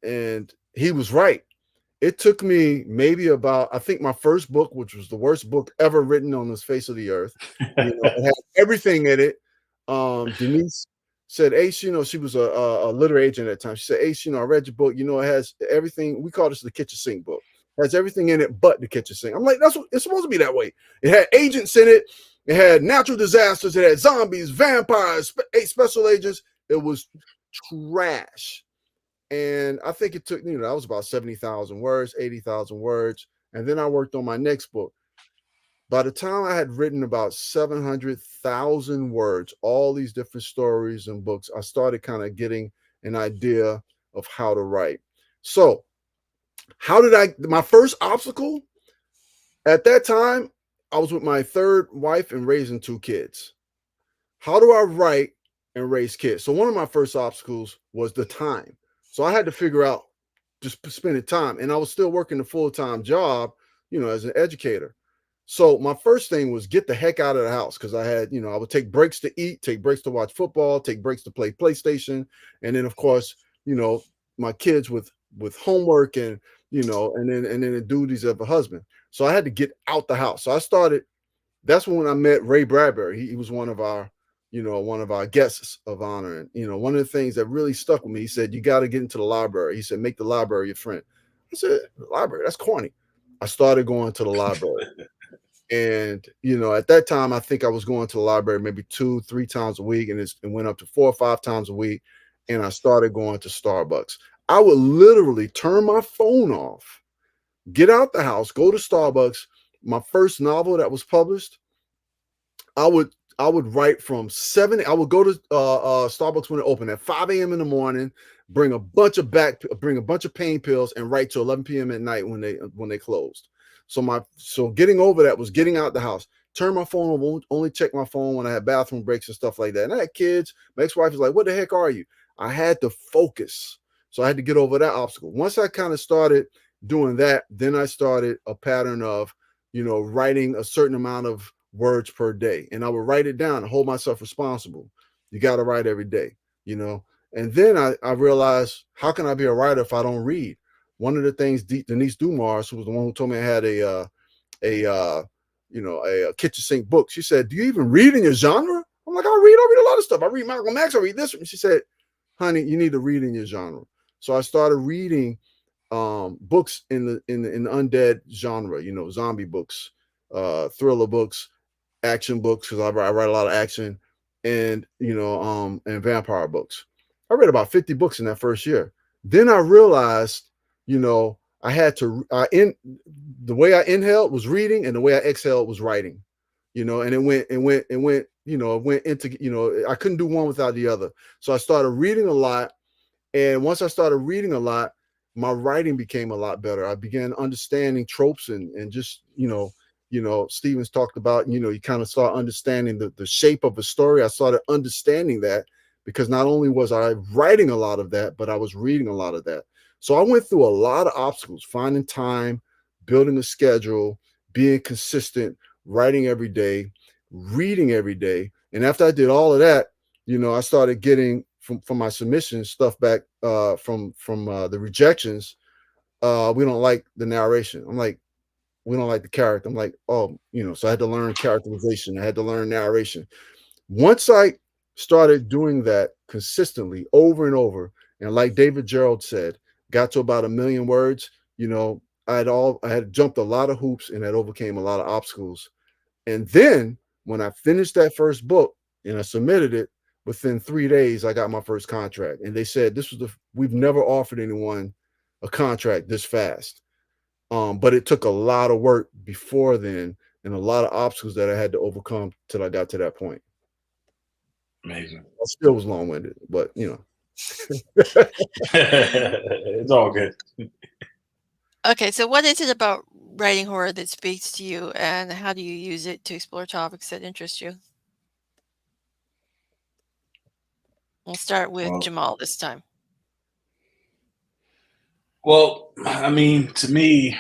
And he was right. It took me maybe about, I think my first book, which was the worst book ever written on this face of the earth, it had everything in it. Denise said, Ace, she was a literary agent at that time. She said, Ace, I read your book. It has everything. We call this the kitchen sink book. It has everything in it but the kitchen sink. I'm like, that's what it's supposed to be that way. It had agents in it. It had natural disasters. It had zombies, vampires, special agents. It was trash. And I think it took, that was about 70,000 words, 80,000 words. And then I worked on my next book. By the time I had written about 700,000 words, all these different stories and books, I started kind of getting an idea of how to write. So, my first obstacle at that time, I was with my third wife and raising two kids. How do I write and raise kids? So, one of my first obstacles was the time. So, I had to figure out just spending time. And I was still working a full-time job, as an educator. So my first thing was get the heck out of the house, because I had, I would take breaks to eat, take breaks to watch football, take breaks to play PlayStation. And then, of course, my kids with homework and, and then the duties of a husband. So I had to get out the house. So that's when I met Ray Bradbury. He was one of our guests of honor. And, one of the things that really stuck with me, he said, you got to get into the library. He said, make the library your friend. I said, library, that's corny. I started going to the library. And, at that time, I think I was going to the library maybe 2-3 times a week, and it went up to 4 or 5 times a week. And I started going to Starbucks. I would literally turn my phone off, get out the house, go to Starbucks, my first novel that was published, I would I would write from 7. I would go to Starbucks when it opened at 5 a.m. in the morning, bring a bunch of pain pills, and write till 11 p.m. at night when they closed. So getting over that was getting out the house. Turn my phone on, only check my phone when I had bathroom breaks and stuff like that. And I had kids. My ex-wife was like, "What the heck are you?" I had to focus. So I had to get over that obstacle. Once I kind of started doing that, then I started a pattern of, writing a certain amount of words per day. And I would write it down and hold myself responsible. You got to write every day, you know. And then I realized, how can I be a writer if I don't read? One of the things Denise Dumars, who was the one who told me I had a kitchen sink book. She said, "Do you even read in your genre?" I'm like, I read a lot of stuff. I read Malcolm X, I read this. And she said, "Honey, you need to read in your genre." So I started reading books in the undead genre, zombie books, thriller books, action books, because I write a lot of action, and and vampire books. I read about 50 books in that first year. Then I realized, I had to the way I inhaled was reading, and the way I exhaled was writing. And it went into, I couldn't do one without the other. So I started reading a lot, and once I started reading a lot, my writing became a lot better. I began understanding tropes, and just, Stevens talked about, you kind of start understanding the shape of a story. I started understanding that because not only was I writing a lot of that, but I was reading a lot of that. So I went through a lot of obstacles, finding time, building a schedule, being consistent, writing every day, reading every day. And after I did all of that, I started getting from my submissions stuff back from the rejections. We don't like the narration. I'm like, we don't like the character. I'm like, oh, so I had to learn characterization. I had to learn narration. Once I started doing that consistently over and over, and like David Gerald said, got to about 1 million words, I had jumped a lot of hoops and had overcame a lot of obstacles. And then when I finished that first book and I submitted it, within 3 days, I got my first contract. And they said, we've never offered anyone a contract this fast. But it took a lot of work before then and a lot of obstacles that I had to overcome till I got to that point. Amazing. I still was long winded, but It's all good. Okay, so what is it about writing horror that speaks to you, and how do you use it to explore topics that interest you? We'll start with Well, Jamal this time. well, I mean, to me,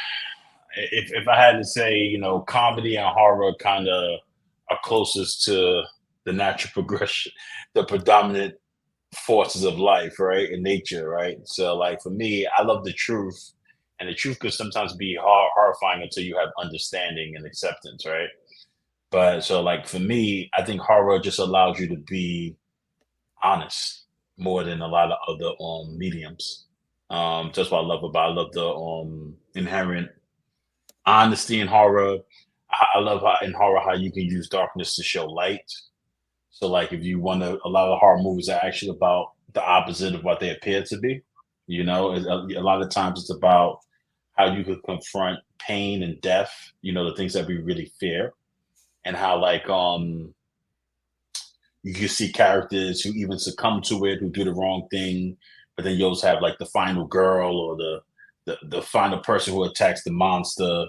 if I had to say, comedy and horror kind of are closest to the natural progression, the predominant forces of life, right, in nature, right. So, like for me, I love the truth, and the truth could sometimes be horrifying until you have understanding and acceptance, right. But so, like for me, I think horror just allows you to be honest more than a lot of other mediums. That's what I love about. I love the inherent honesty in horror. I love how in horror how you can use darkness to show light. So like if you want to, a lot of horror movies are actually about the opposite of what they appear to be. A lot of times it's about how you could confront pain and death. The things that we really fear, and how like you can see characters who even succumb to it, who do the wrong thing, but then you always have like the final girl or the final person who attacks the monster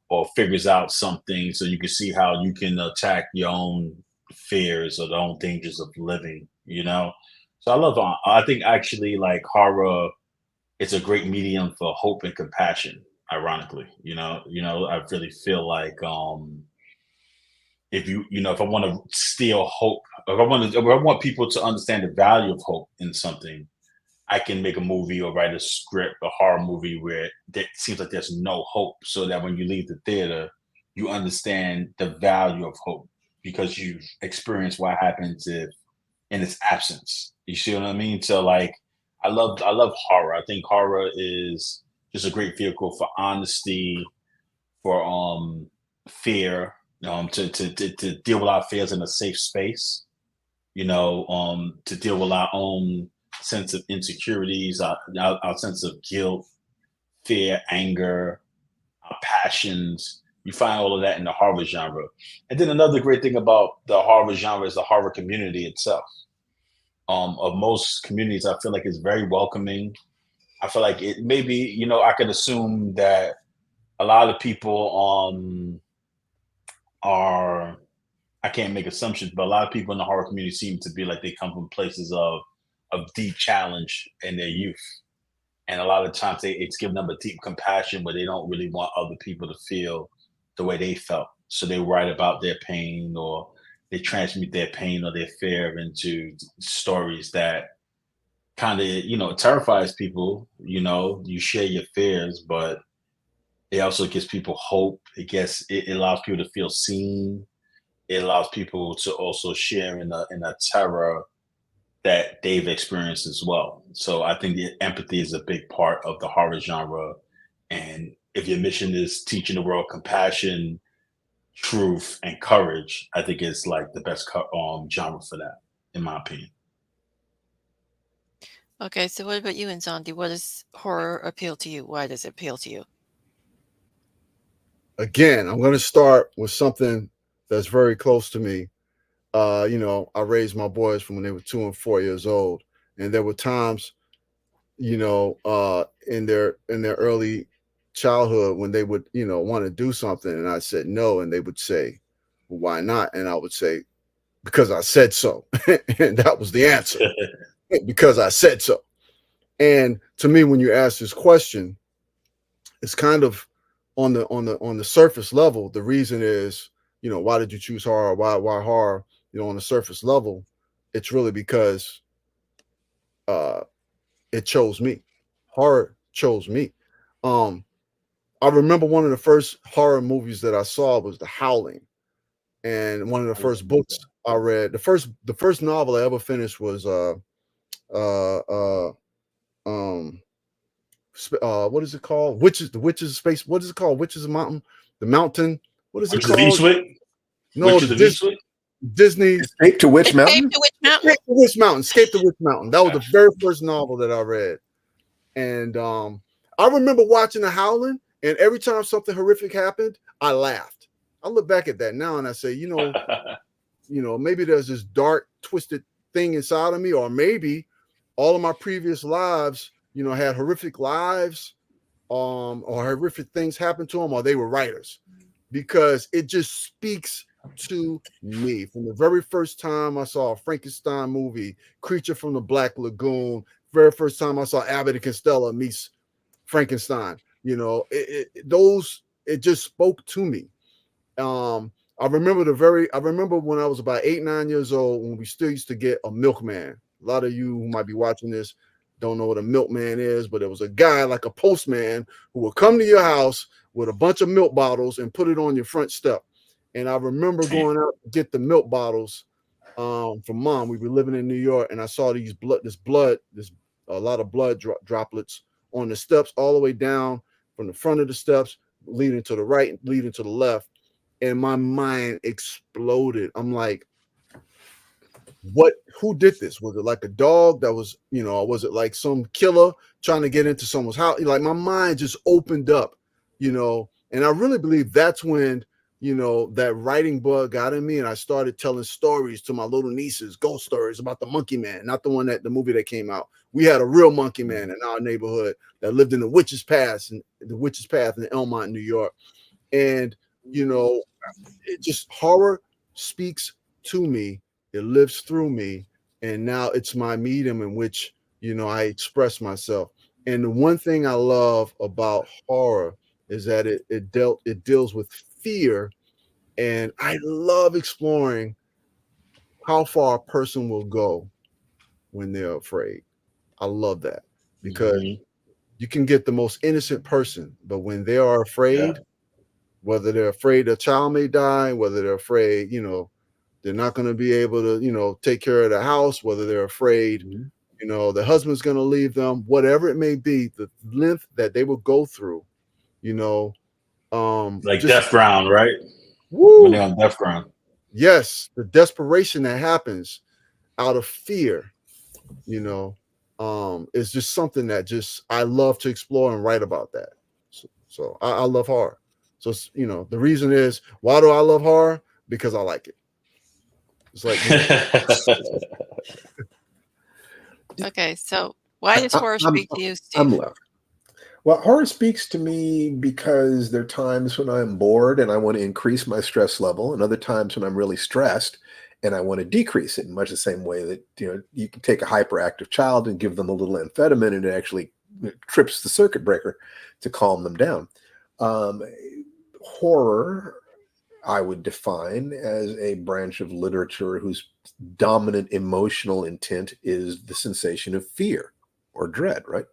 or figures out something. So you can see how you can attack your own fears or the own dangers of living. So I think actually like horror, it's a great medium for hope and compassion, ironically. I really feel like if I want to steal hope, if I want people to understand the value of hope in something, I can make a movie or write a script, a horror movie where it seems like there's no hope, so that when you leave the theater, you understand the value of hope because you've experienced what happens if in its absence. You see what I mean? So like, I love horror. I think horror is just a great vehicle for honesty, for fear, to deal with our fears in a safe space, to deal with our own sense of insecurities, our sense of guilt, fear, anger, our passions, You find all of that in the horror genre. And then another great thing about the horror genre is the horror community itself. Of most communities, I feel like it's very welcoming. I feel like it maybe, I could assume that a lot of people are, I can't make assumptions, but a lot of people in the horror community seem to be like they come from places of deep challenge in their youth. And a lot of times it's giving them a deep compassion where they don't really want other people to feel the way they felt. So they write about their pain, or they transmute their pain or their fear into stories that kind of, terrifies people. You share your fears, but it also gives people hope. It allows people to feel seen. It allows people to also share in a terror that they've experienced as well. So I think the empathy is a big part of the horror genre. And if your mission is teaching the world compassion, truth, and courage, I think it's like the best genre for that, in my opinion. Okay, so what about you, Nzondi? What does horror appeal to you? Why does it appeal to you? Again, I'm going to start with something that's very close to me. I raised my boys from when they were 2 and 4 years old, and there were times, in their early childhood when they would, want to do something, and I said no, and they would say, well, "Why not?" And I would say, "Because I said so," and that was the answer. Because I said so. And to me, when you ask this question, it's kind of on the surface level. The reason is, why did you choose horror? Why horror? On the surface level, it's really because it chose me. Horror chose me. Um, I remember one of the first horror movies that I saw was The Howling, and one of the I love first that. books I read, the first novel I ever finished was uh uh um what is it called? The Witches Space. What is it called? Witches Mountain, the Mountain. What is it Which is the called? Eastwick? No, Which the is the Eastwick? Disney Escape to Witch Escape Mountain? to Witch Mountain? Escape the Witch Mountain. Escape the Witch Mountain. That was the very first novel that I read, and I remember watching The Howling, and every time something horrific happened, I laughed. I look back at that now and I say, maybe there's this dark, twisted thing inside of me, or maybe all of my previous lives, had horrific lives, or horrific things happen to them, or they were writers, because it just speaks to me. From the very first time I saw a Frankenstein movie, Creature from the Black Lagoon, very first time I saw Abbott and Costello meets Frankenstein, it just spoke to me. Um, I remember when I was about 8, 9 years old, when we still used to get a milkman. A lot of you who might be watching this don't know what a milkman is, but it was a guy like a postman who would come to your house with a bunch of milk bottles and put it on your front step. And I remember going out to get the milk bottles from mom. We were living in New York, and I saw a lot of blood droplets on the steps, all the way down from the front of the steps, leading to the right, leading to the left, and my mind exploded. I'm like, who did this? Was it like a dog that was, was it like some killer trying to get into someone's house? Like, my mind just opened up, and I really believe that's when, that writing bug got in me, and I started telling stories to my little nieces, ghost stories about the monkey man, not the movie that came out. We had a real monkey man in our neighborhood that lived in the Witch's Path in Elmont, New York. And, it just, horror speaks to me, it lives through me, and now it's my medium in which, I express myself. And the one thing I love about horror is that it deals with fear, and I love exploring how far a person will go when they're afraid. I love that, because Mhm. you can get the most innocent person, but when they are Yeah. afraid, whether they're afraid a child may die, whether they're afraid, they're not going to be able to, take care of the house, whether they're afraid, Mhm. the husband's going to leave them, whatever it may be, the length that they will go through, you know, Like just Death Ground, right? When they're woo, on Death Ground. yes, the desperation that happens out of fear, is just something that just I love to explore and write about that. So I love horror. So, the reason is, why do I love horror? Because I like it. It's like, Okay, so why does horror speak to you, I'm Steve? left. Well, horror speaks to me because there are times when I'm bored and I want to increase my stress level, and other times when I'm really stressed and I want to decrease it. In much the same way that you can take a hyperactive child and give them a little amphetamine, and it actually trips the circuit breaker to calm them down. Um, Horror, I would define as a branch of literature whose dominant emotional intent is the sensation of fear or dread, right?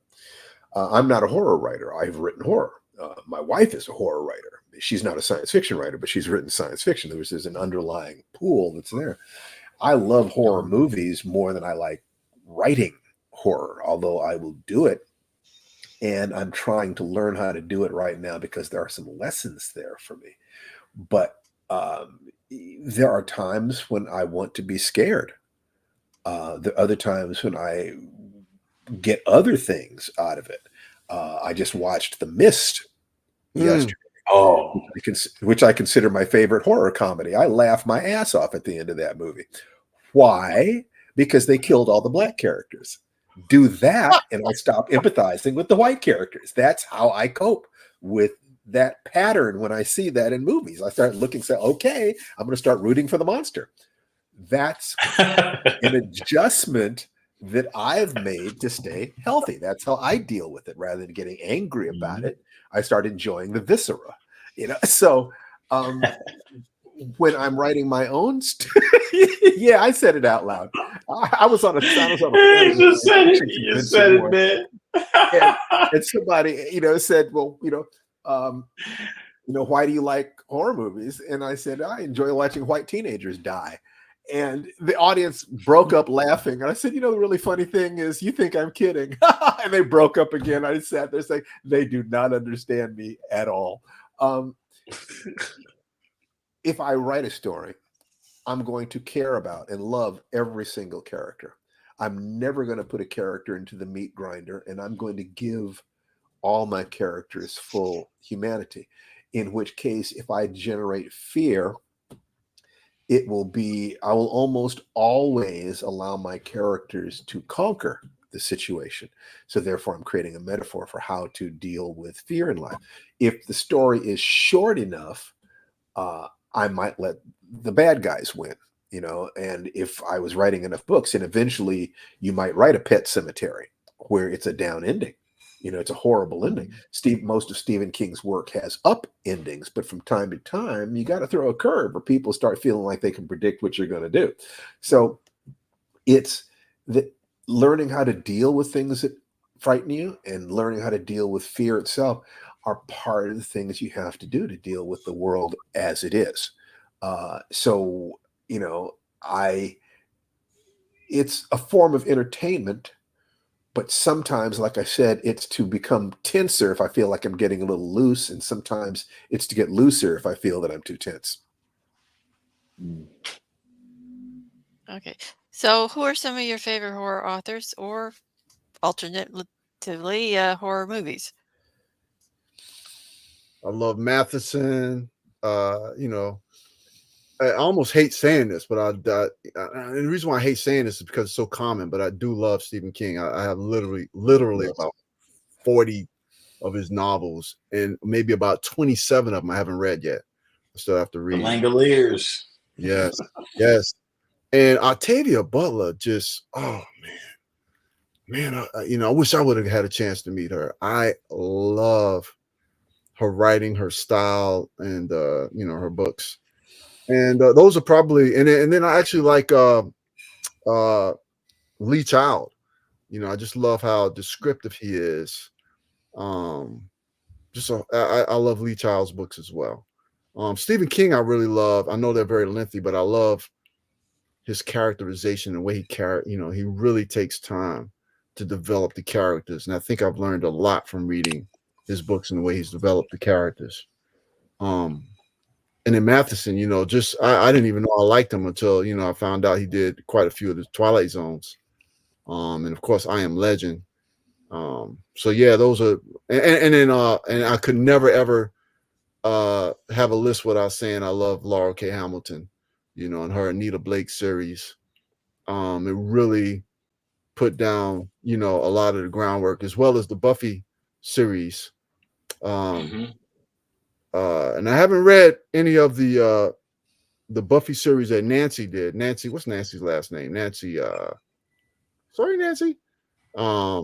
I'm not a horror writer. I've written horror. My wife is a horror writer. She's not a science fiction writer, but she's written science fiction. There's an underlying pool that's there. I love horror movies more than I like writing horror, although I will do it. And I'm trying to learn how to do it right now because there are some lessons there for me. But there are times when I want to be scared. There are other times when I get other things out of it. I just watched The Mist yesterday, Oh, which I consider my favorite horror comedy. I laughed my ass off at the end of that movie. Why? Because they killed all the black characters. Do that, and I stop empathizing with the white characters. That's how I cope with that pattern when I see that in movies. I start looking, say, okay, I'm going to start rooting for the monster. That's an adjustment that I've made to stay healthy. That's how I deal with it. Rather than getting angry about it, I start enjoying the viscera. So when I'm writing my own yeah, I said it out loud. I was on a you just said it. You said it, man. and somebody said, well, why do you like horror movies? And I said, I enjoy watching white teenagers die. And the audience broke up laughing. And I said, the really funny thing is you think I'm kidding. And they broke up again. I sat there saying, they do not understand me at all. If I write a story, I'm going to care about and love every single character. I'm never going to put a character into the meat grinder, and I'm going to give all my characters full humanity. In which case, if I generate fear, I will almost always allow my characters to conquer the situation. So therefore, I'm creating a metaphor for how to deal with fear in life. If the story is short enough, I might let the bad guys win, and if I was writing enough books, and eventually you might write a Pet Cemetery where it's a down ending. It's a horrible ending. Most of Stephen King's work has up endings, but from time to time, you got to throw a curve or people start feeling like they can predict what you're going to do. So it's learning how to deal with things that frighten you and learning how to deal with fear itself are part of the things you have to do to deal with the world as it is. It's a form of entertainment, but sometimes, like I said, it's to become tenser if I feel like I'm getting a little loose, and sometimes it's to get looser if I feel that I'm too tense. Okay, so who are some of your favorite horror authors, or alternatively, horror movies? I love Matheson. I almost hate saying this, but and the reason why I hate saying this is because it's so common. But I do love Stephen King. I have literally about 40 of his novels, and maybe about 27 of them I haven't read yet. I still have to read. The Langoliers. Yes, yes. And Octavia Butler, just man, I wish I would have had a chance to meet her. I love her writing, her style, and her books. And those are probably, and then I actually like Lee Child. I just love how descriptive he is. I love Lee Child's books as well. Stephen King, I really love. I know they're very lengthy, but I love his characterization and the way he really takes time to develop the characters. And I think I've learned a lot from reading his books and the way he's developed the characters. And then Matheson, I didn't even know I liked him until, I found out he did quite a few of the Twilight Zones. And of course, I Am Legend. So yeah, those are, and then I could never ever have a list without saying I love Laura K. Hamilton, and her Anita Blake series. It really put down, a lot of the groundwork, as well as the Buffy series. Mm-hmm. And I haven't read any of the Buffy series that Nancy did. Nancy, what's Nancy's last name? Nancy. Sorry, Nancy.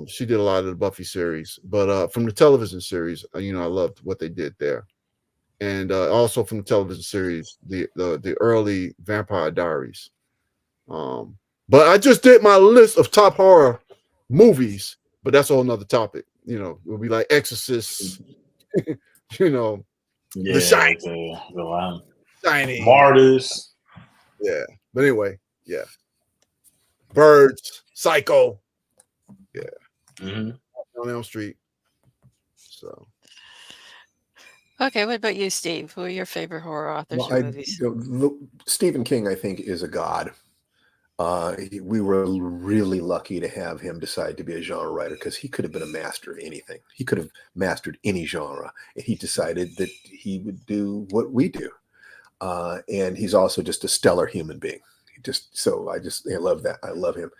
She did a lot of the Buffy series, but from the television series, I loved what they did there, and also from the television series, the early Vampire Diaries. Um, but I just did my list of top horror movies, but that's a whole nother topic. It'll be like Exorcist, The Yeah, Shining, the Shining. Martyrs. Yeah, but anyway, yeah, Birds, Psycho, yeah, Mm-hmm. on Elm Street. So Okay, what about you, Steve? Who are your favorite horror authors Well, or movies? Stephen King, I think, is a god. We were really lucky to have him decide to be a genre writer because he could have been a master of anything. He could have mastered any genre, and he decided that he would do what we do. And he's also just a stellar human being. I love that. I love him.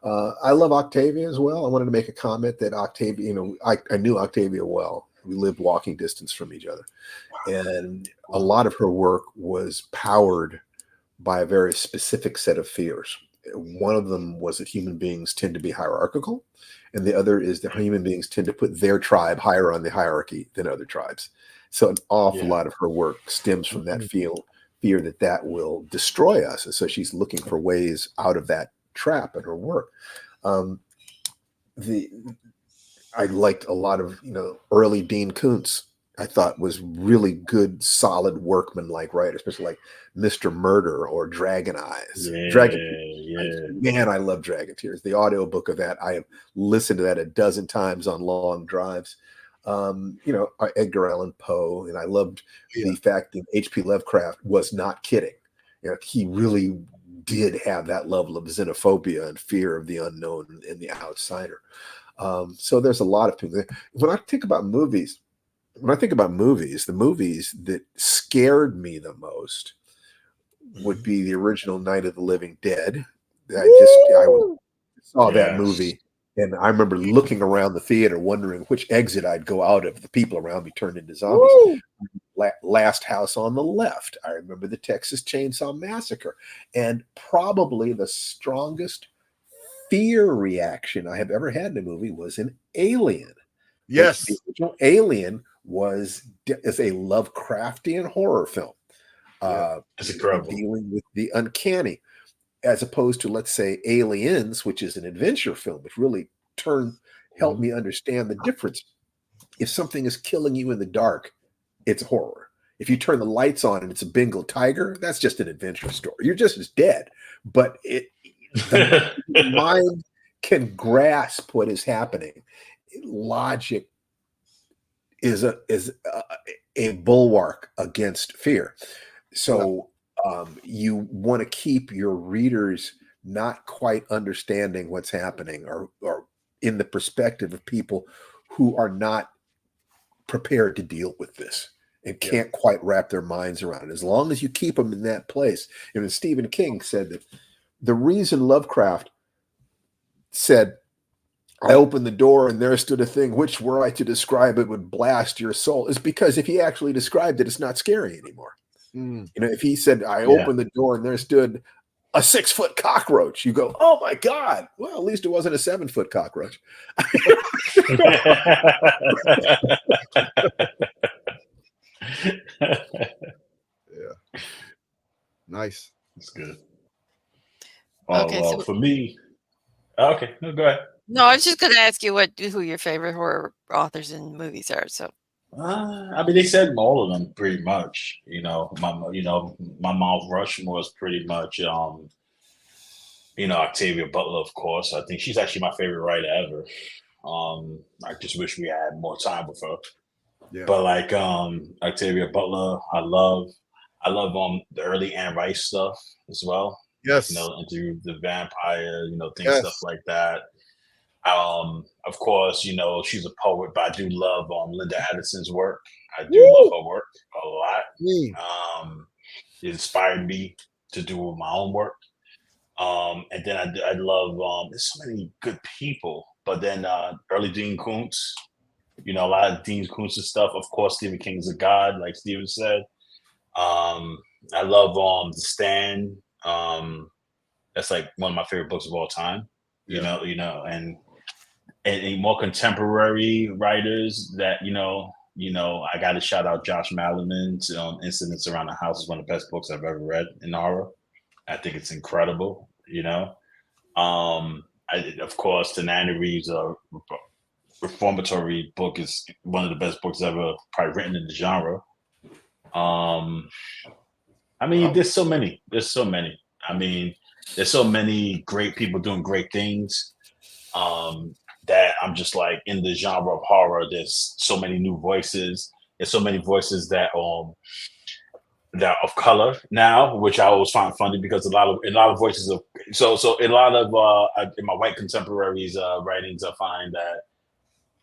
I love Octavia as well. I wanted to make a comment that Octavia, I knew Octavia well. We lived walking distance from each other, and a lot of her work was powered by a very specific set of fears. One of them was that human beings tend to be hierarchical, and the other is that human beings tend to put their tribe higher on the hierarchy than other tribes. So an awful Yeah. lot of her work stems from that fear that will destroy us. And so she's looking for ways out of that trap in her work. Um, the I liked a lot of early Dean Koontz. I thought was really good, solid workman-like writer, especially like Mr. Murder or Dragon Eyes. Dragon Tears. Yeah. Man, I love Dragon Tears. The audiobook of that, I have listened to that a dozen times on long drives. Edgar Allan Poe, and I loved the fact that H.P. Lovecraft was not kidding. He really did have that level of xenophobia and fear of the unknown and the outsider. So there's a lot of people. When I think about movies, the movies that scared me the most would be the original Night of the Living Dead. I saw that Yes. movie, and I remember looking around the theater, wondering which exit I'd go out of. The people around me turned into zombies. Last House on the Left. I remember the Texas Chainsaw Massacre, and probably the strongest fear reaction I have ever had in a movie was in Alien. yes, The original Alien is a Lovecraftian horror film, It's incredible. dealing with the uncanny, as opposed to, let's say, Aliens, which is an adventure film, which really helped me understand the difference. If something is killing you in the dark, it's horror. If you turn the lights on and it's a Bengal tiger, that's just an adventure story. You're just as dead, but the mind can grasp what is happening. Logic is a bulwark against fear. So you want to keep your readers not quite understanding what's happening, or in the perspective of people who are not prepared to deal with this and can't quite wrap their minds around it. As long as you keep them in that place. And Stephen King said that the reason Lovecraft said, I opened the door and there stood a thing, which were I to describe it would blast your soul, is because if he actually described it, it's not scary anymore. If he said, I opened the door and there stood a 6-foot cockroach, you go, oh my God. Well, at least it wasn't a 7-foot cockroach. Nice. That's good. Okay, Well, so for me, okay, no, go ahead. no, I was just going to ask you who your favorite horror authors and movies are. So I mean, they said all of them pretty much. My Mount Rushmore is pretty much, Octavia Butler, of course. I think she's actually my favorite writer ever. I just wish we had more time with her. Yeah. But like Octavia Butler, I love the early Anne Rice stuff as well. Yes. Into the vampire, things, stuff like that. Of course, she's a poet, but I do love Linda Addison's work. I do love Woo! her work a lot. Me. It inspired me to do my own work. And then I love there's so many good people, but then early Dean Koontz, a lot of Dean Koontz's stuff. Of course, Stephen King's a god, like Stephen said. I love The Stand. That's like one of my favorite books of all time. Yeah. And more contemporary writers that I got to shout out Josh Malerman's Incidents Around the House is one of the best books I've ever read in horror. I think it's incredible. Of course, Tanana Reeves' Reformatory book is one of the best books ever probably written in the genre. There's so many. There's so many. There's so many great people doing great things. That I'm just like, in the genre of horror, there's so many new voices. There's so many voices that are of color now, which I always find funny because a lot of voices of so a lot of in my white contemporaries writings, I find that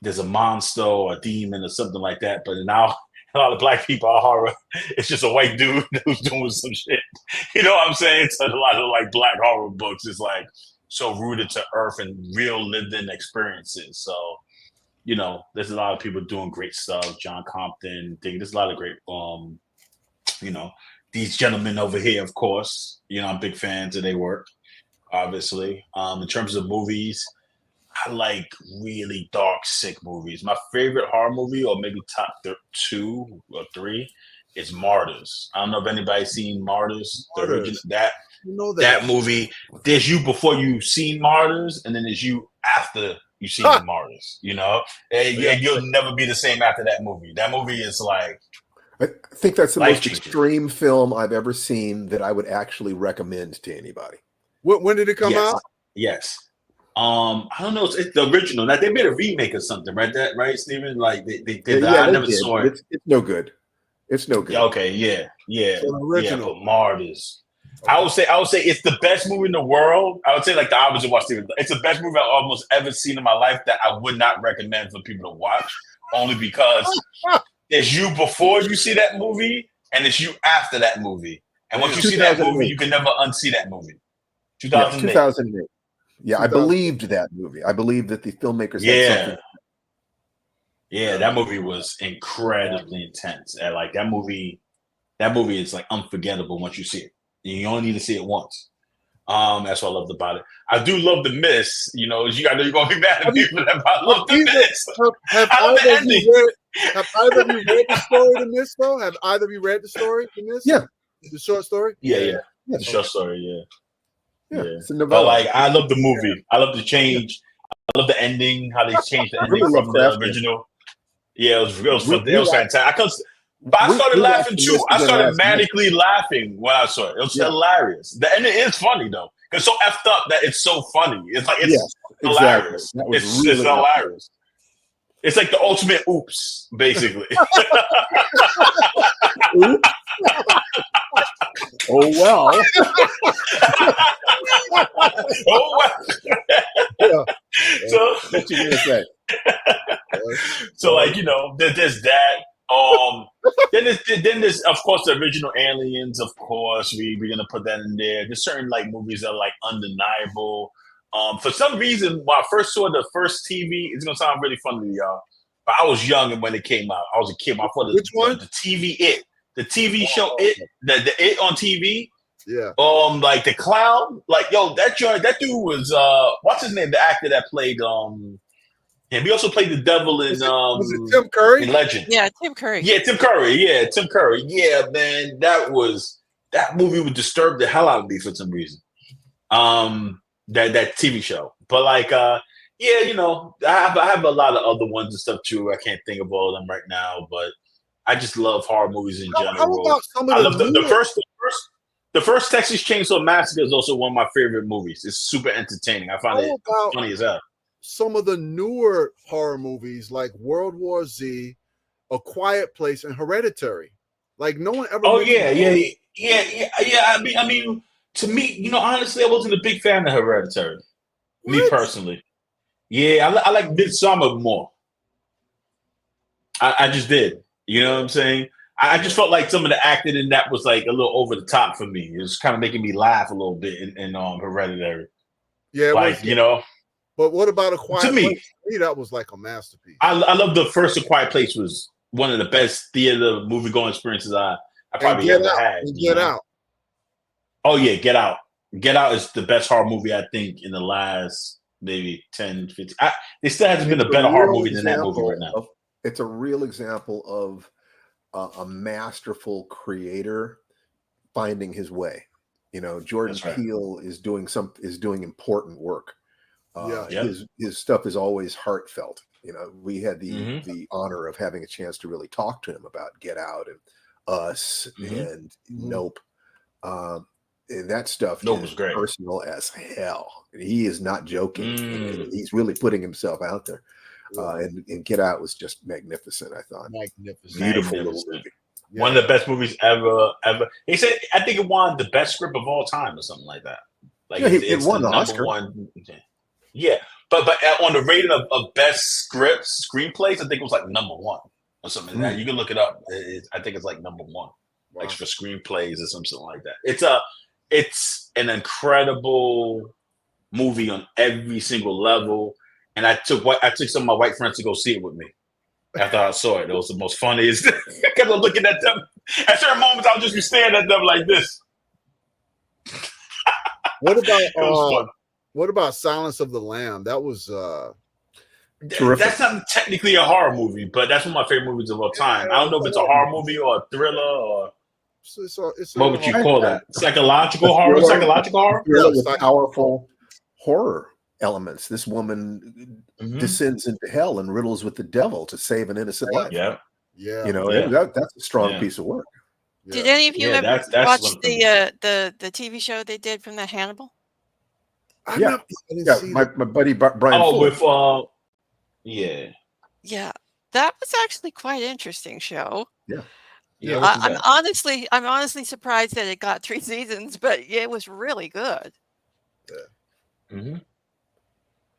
there's a monster or a demon or something like that. But now a lot of black people are horror. It's just a white dude who's doing some shit. You know what I'm saying? So a lot of like black horror books is like so rooted to earth and real lived-in experiences. So, there's a lot of people doing great stuff. John Compton, there's a lot of great, these gentlemen over here, of course. I'm big fans of their work, obviously. In terms of movies, I like really dark, sick movies. My favorite horror movie, or maybe top 2 or 3, is Martyrs. I don't know if anybody's seen Martyrs. The original, that movie. There's you before you've seen Martyrs, and then there's you after you've seen Martyrs. And you'll never be the same after that movie. That movie is like, I think that's the most life-changing. extreme film I've ever seen that I would actually recommend to anybody. When did it come out? Yes. I don't know. It's the original. Now they made a remake or something, right? Right, Stephen? Like they did. I never saw it. It's no good. It's no good. Okay, yeah. So the original. But Martyrs. Okay. I would say it's the best movie in the world. I would say like the opposite of what Stephen. It's the best movie I've almost ever seen in my life that I would not recommend for people to watch, only because there's you before you see that movie, and it's you after that movie. And once you see that movie, you can never unsee that movie. 2008. 2008. Yeah, I believed that movie. I believed that the filmmakers had something. Yeah, that movie was incredibly intense. And like that movie is like unforgettable once you see it. You only need to see it once. That's what I loved about it. I do love The Mist. I know you're gonna be mad at me for that, but I love The Mist. Have either of you read the story The Mist though? Have either of you read the story The Mist? Yeah. The short story? Yeah. The short story, yeah. It's a novella. But like I love the movie. I love the change. I love the ending, how they changed the ending from the original. Yeah, it was fantastic. But I started laughing too. I started manically laughing when I saw it. It was hilarious. The ending is funny though. It's so effed up that it's so funny. It's like it's hilarious. Exactly. It's hilarious. It's like the ultimate oops, basically. Oops. Oh well. Oh well. So what you gonna say? So like there's that. Then there's of course the original Aliens. Of course, we're gonna put that in there. There's certain like movies that are like undeniable. For some reason, when I first saw the first TV, it's gonna sound really funny to y'all, but I was young and when it came out, I was a kid. I thought the TV the TV show the It on TV. Yeah. Like the clown, like that dude was what's his name? The actor that played and we also played the devil in was it Tim Curry? In Legend. Yeah, Tim Curry. Yeah, Tim Curry. Yeah, man, that movie would disturb the hell out of me for some reason. That TV show, but like I have a lot of other ones and stuff too. I can't think of all of them right now, but I just love horror movies in general. How about some of I love the first Texas Chainsaw Massacre is also one of my favorite movies. It's super entertaining. I find it funny as hell. Some of the newer horror movies like World War Z, A Quiet Place, and Hereditary. Like no one ever. Oh yeah. I mean, to me, honestly, I wasn't a big fan of Hereditary. What? Me personally. Yeah, I like Midsummer more. I just did. You know what I'm saying? I just felt like some of the acting in that was like a little over the top for me. It was kind of making me laugh a little bit in Hereditary. Yeah, it Like, was. you know, But what about A Quiet to me, Place? To me, that was like a masterpiece. I love the first A Quiet Place was one of the best theater movie going experiences I probably ever had. Get Out. Oh yeah, Get Out. Get Out is the best horror movie I think in the last maybe 10, 15. There still hasn't been a better horror movie than that movie right now. It's a real example of a masterful creator finding his way. You know, Jordan Peele is doing important work. His stuff is always heartfelt. You know, we had the honor of having a chance to really talk to him about Get Out and Us and Nope. And that stuff is great. Personal as hell. He is not joking. He's really putting himself out there. And Get Out was just magnificent, I thought. Beautiful little movie. Yeah. One of the best movies ever. He said, I think it won the best script of all time or something like that. Like it won the Oscar. One. Yeah, but on the rating of best screenplays, I think it was like number 1 or something like that. You can look it up. I think it's like number 1, like for screenplays or something like that. It's an incredible movie on every single level. And I took some of my white friends to go see it with me. After I saw it, it was the most funniest. Because I'm looking at them. At certain moments, I'll just be staring at them like this. What about Silence of the Lamb? That was terrific. That's not technically a horror movie, but that's one of my favorite movies of all time. I don't know if it's a horror movie or a thriller or what would you call that? Psychological horror? Psychological horror? With powerful horror elements. This woman descends into hell and riddles with the devil to save an innocent life. Yeah. You know, that's a strong piece of work. Did any of you ever watch the TV show they did from the Hannibal? Yeah, my buddy Brian. Fuller. Yeah, that was actually quite an interesting show. Yeah. I'm honestly surprised that it got 3 seasons, but it was really good.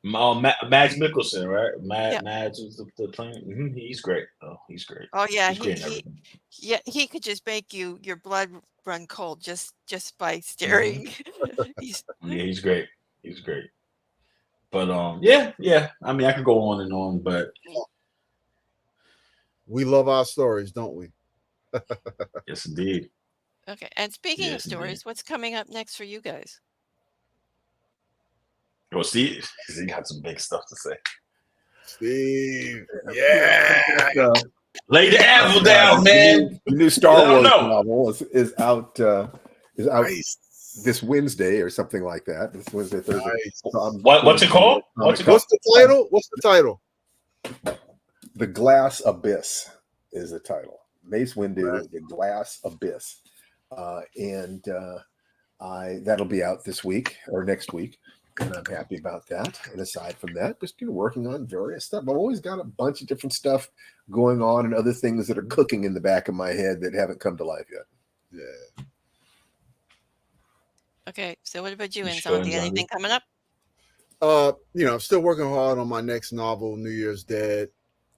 Mads Mikkelsen, right? Mads was the plan. He's great. Oh, he's great. Oh yeah, he could just make your blood run cold just by staring. He's great. He's great. But yeah. I mean, I could go on and on, but we love our stories, don't we? Yes, indeed. Okay, and speaking of stories, what's coming up next for you guys? Well, Steve, he got some big stuff to say. Steve, lay the apple down, man. The new Star Wars novel is out this Wednesday or something like that. This Wednesday, Thursday. Nice. So what's it called? What's the title? The Glass Abyss is the title. Mace Windu, The Glass Abyss, and that'll be out this week or next week, and I'm happy about that. And aside from that, just working on various stuff. I've always got a bunch of different stuff going on and other things that are cooking in the back of my head that haven't come to life yet. Yeah. Okay, so what about you, Nzondi? Anything coming up? I'm still working hard on my next novel, New Year's Dead.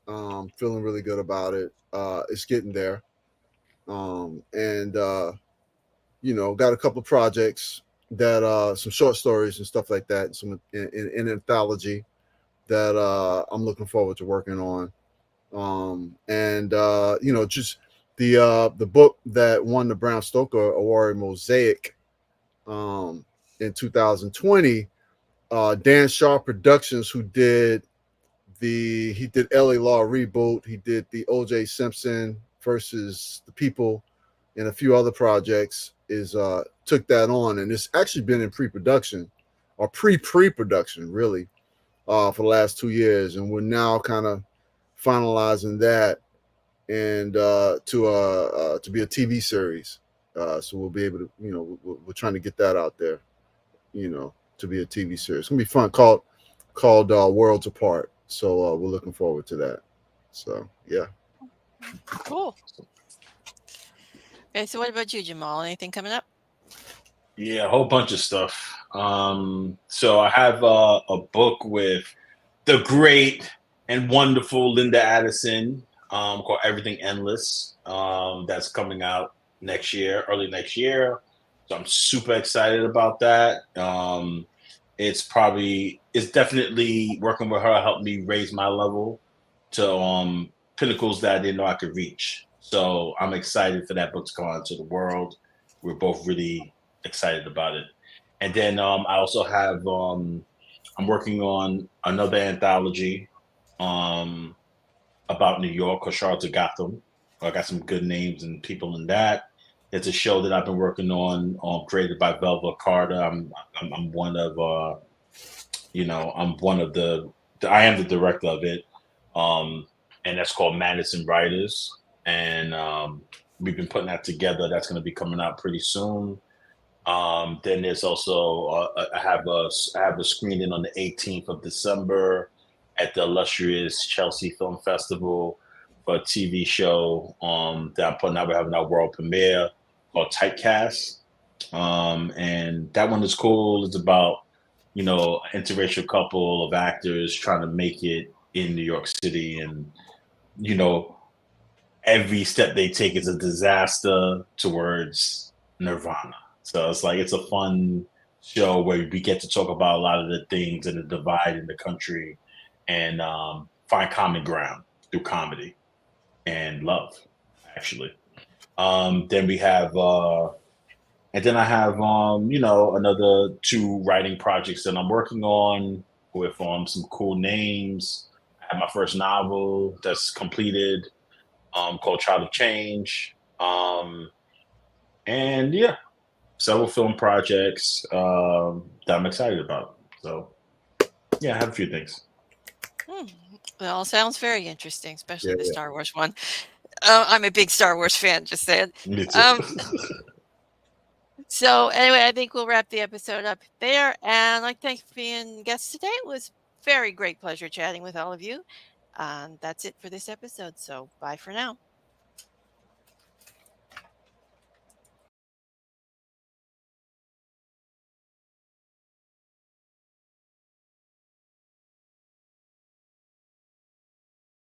Feeling really good about it. It's getting there. Got a couple of projects that some short stories and stuff like that, some in anthology that I'm looking forward to working on. Just the book that won the Bram Stoker Award, Mosaic, in 2020. Dan Shaw Productions, who did he did LA Law Reboot, he did the O.J. Simpson versus the People, and a few other projects, took that on, and it's actually been in pre-production or pre-production really for the last 2 years, and we're now kind of finalizing that and to be a TV series. So we'll be able to, we're trying to get that out there, to be a TV series. It's gonna be fun, called Worlds Apart. So we're looking forward to that. So yeah. Cool. Okay, so what about you, Jamal? Anything coming up? Yeah, a whole bunch of stuff. So I have a book with the great and wonderful Linda Addison, called Everything Endless. That's coming out next year, early next year. So I'm super excited about that. It's definitely working with her helped me raise my level to pinnacles that I didn't know I could reach. So I'm excited for that book to come out into the world. We're both really excited about it. And then I also have I'm working on another anthology um, about New York called Charlotte to Gotham. I got some good names and people in that. It's a show that I've been working on, created by Velva Carter. I'm one of I'm one of I am the director of it, um, and that's called Madison Writers. And we've been putting that together. That's going to be coming out pretty soon. Then there's also I have a screening on the 18th of December at the illustrious Chelsea Film Festival for a TV show that I'm putting out. We're having our world premiere called Typecast, and that one is cool. It's about an interracial couple of actors trying to make it in New York City, and you know every step they take is a disaster towards nirvana. So it's a fun show where we get to talk about a lot of the things and the divide in the country, and find common ground through comedy and love, actually. Then we have and then I have another two writing projects that I'm working on with some cool names. I have my first novel that's completed, called Child of Change. And yeah, several film projects that I'm excited about. So yeah, I have a few things. Hmm. It all sounds very interesting, Yeah, especially the yeah. Star Wars one. I'm a big Star Wars fan, just saying. Me too. Um, so anyway, I think we'll wrap the episode up there. And I'd like to thank you for being guests today. It was very great pleasure chatting with all of you. And that's it for this episode. So bye for now.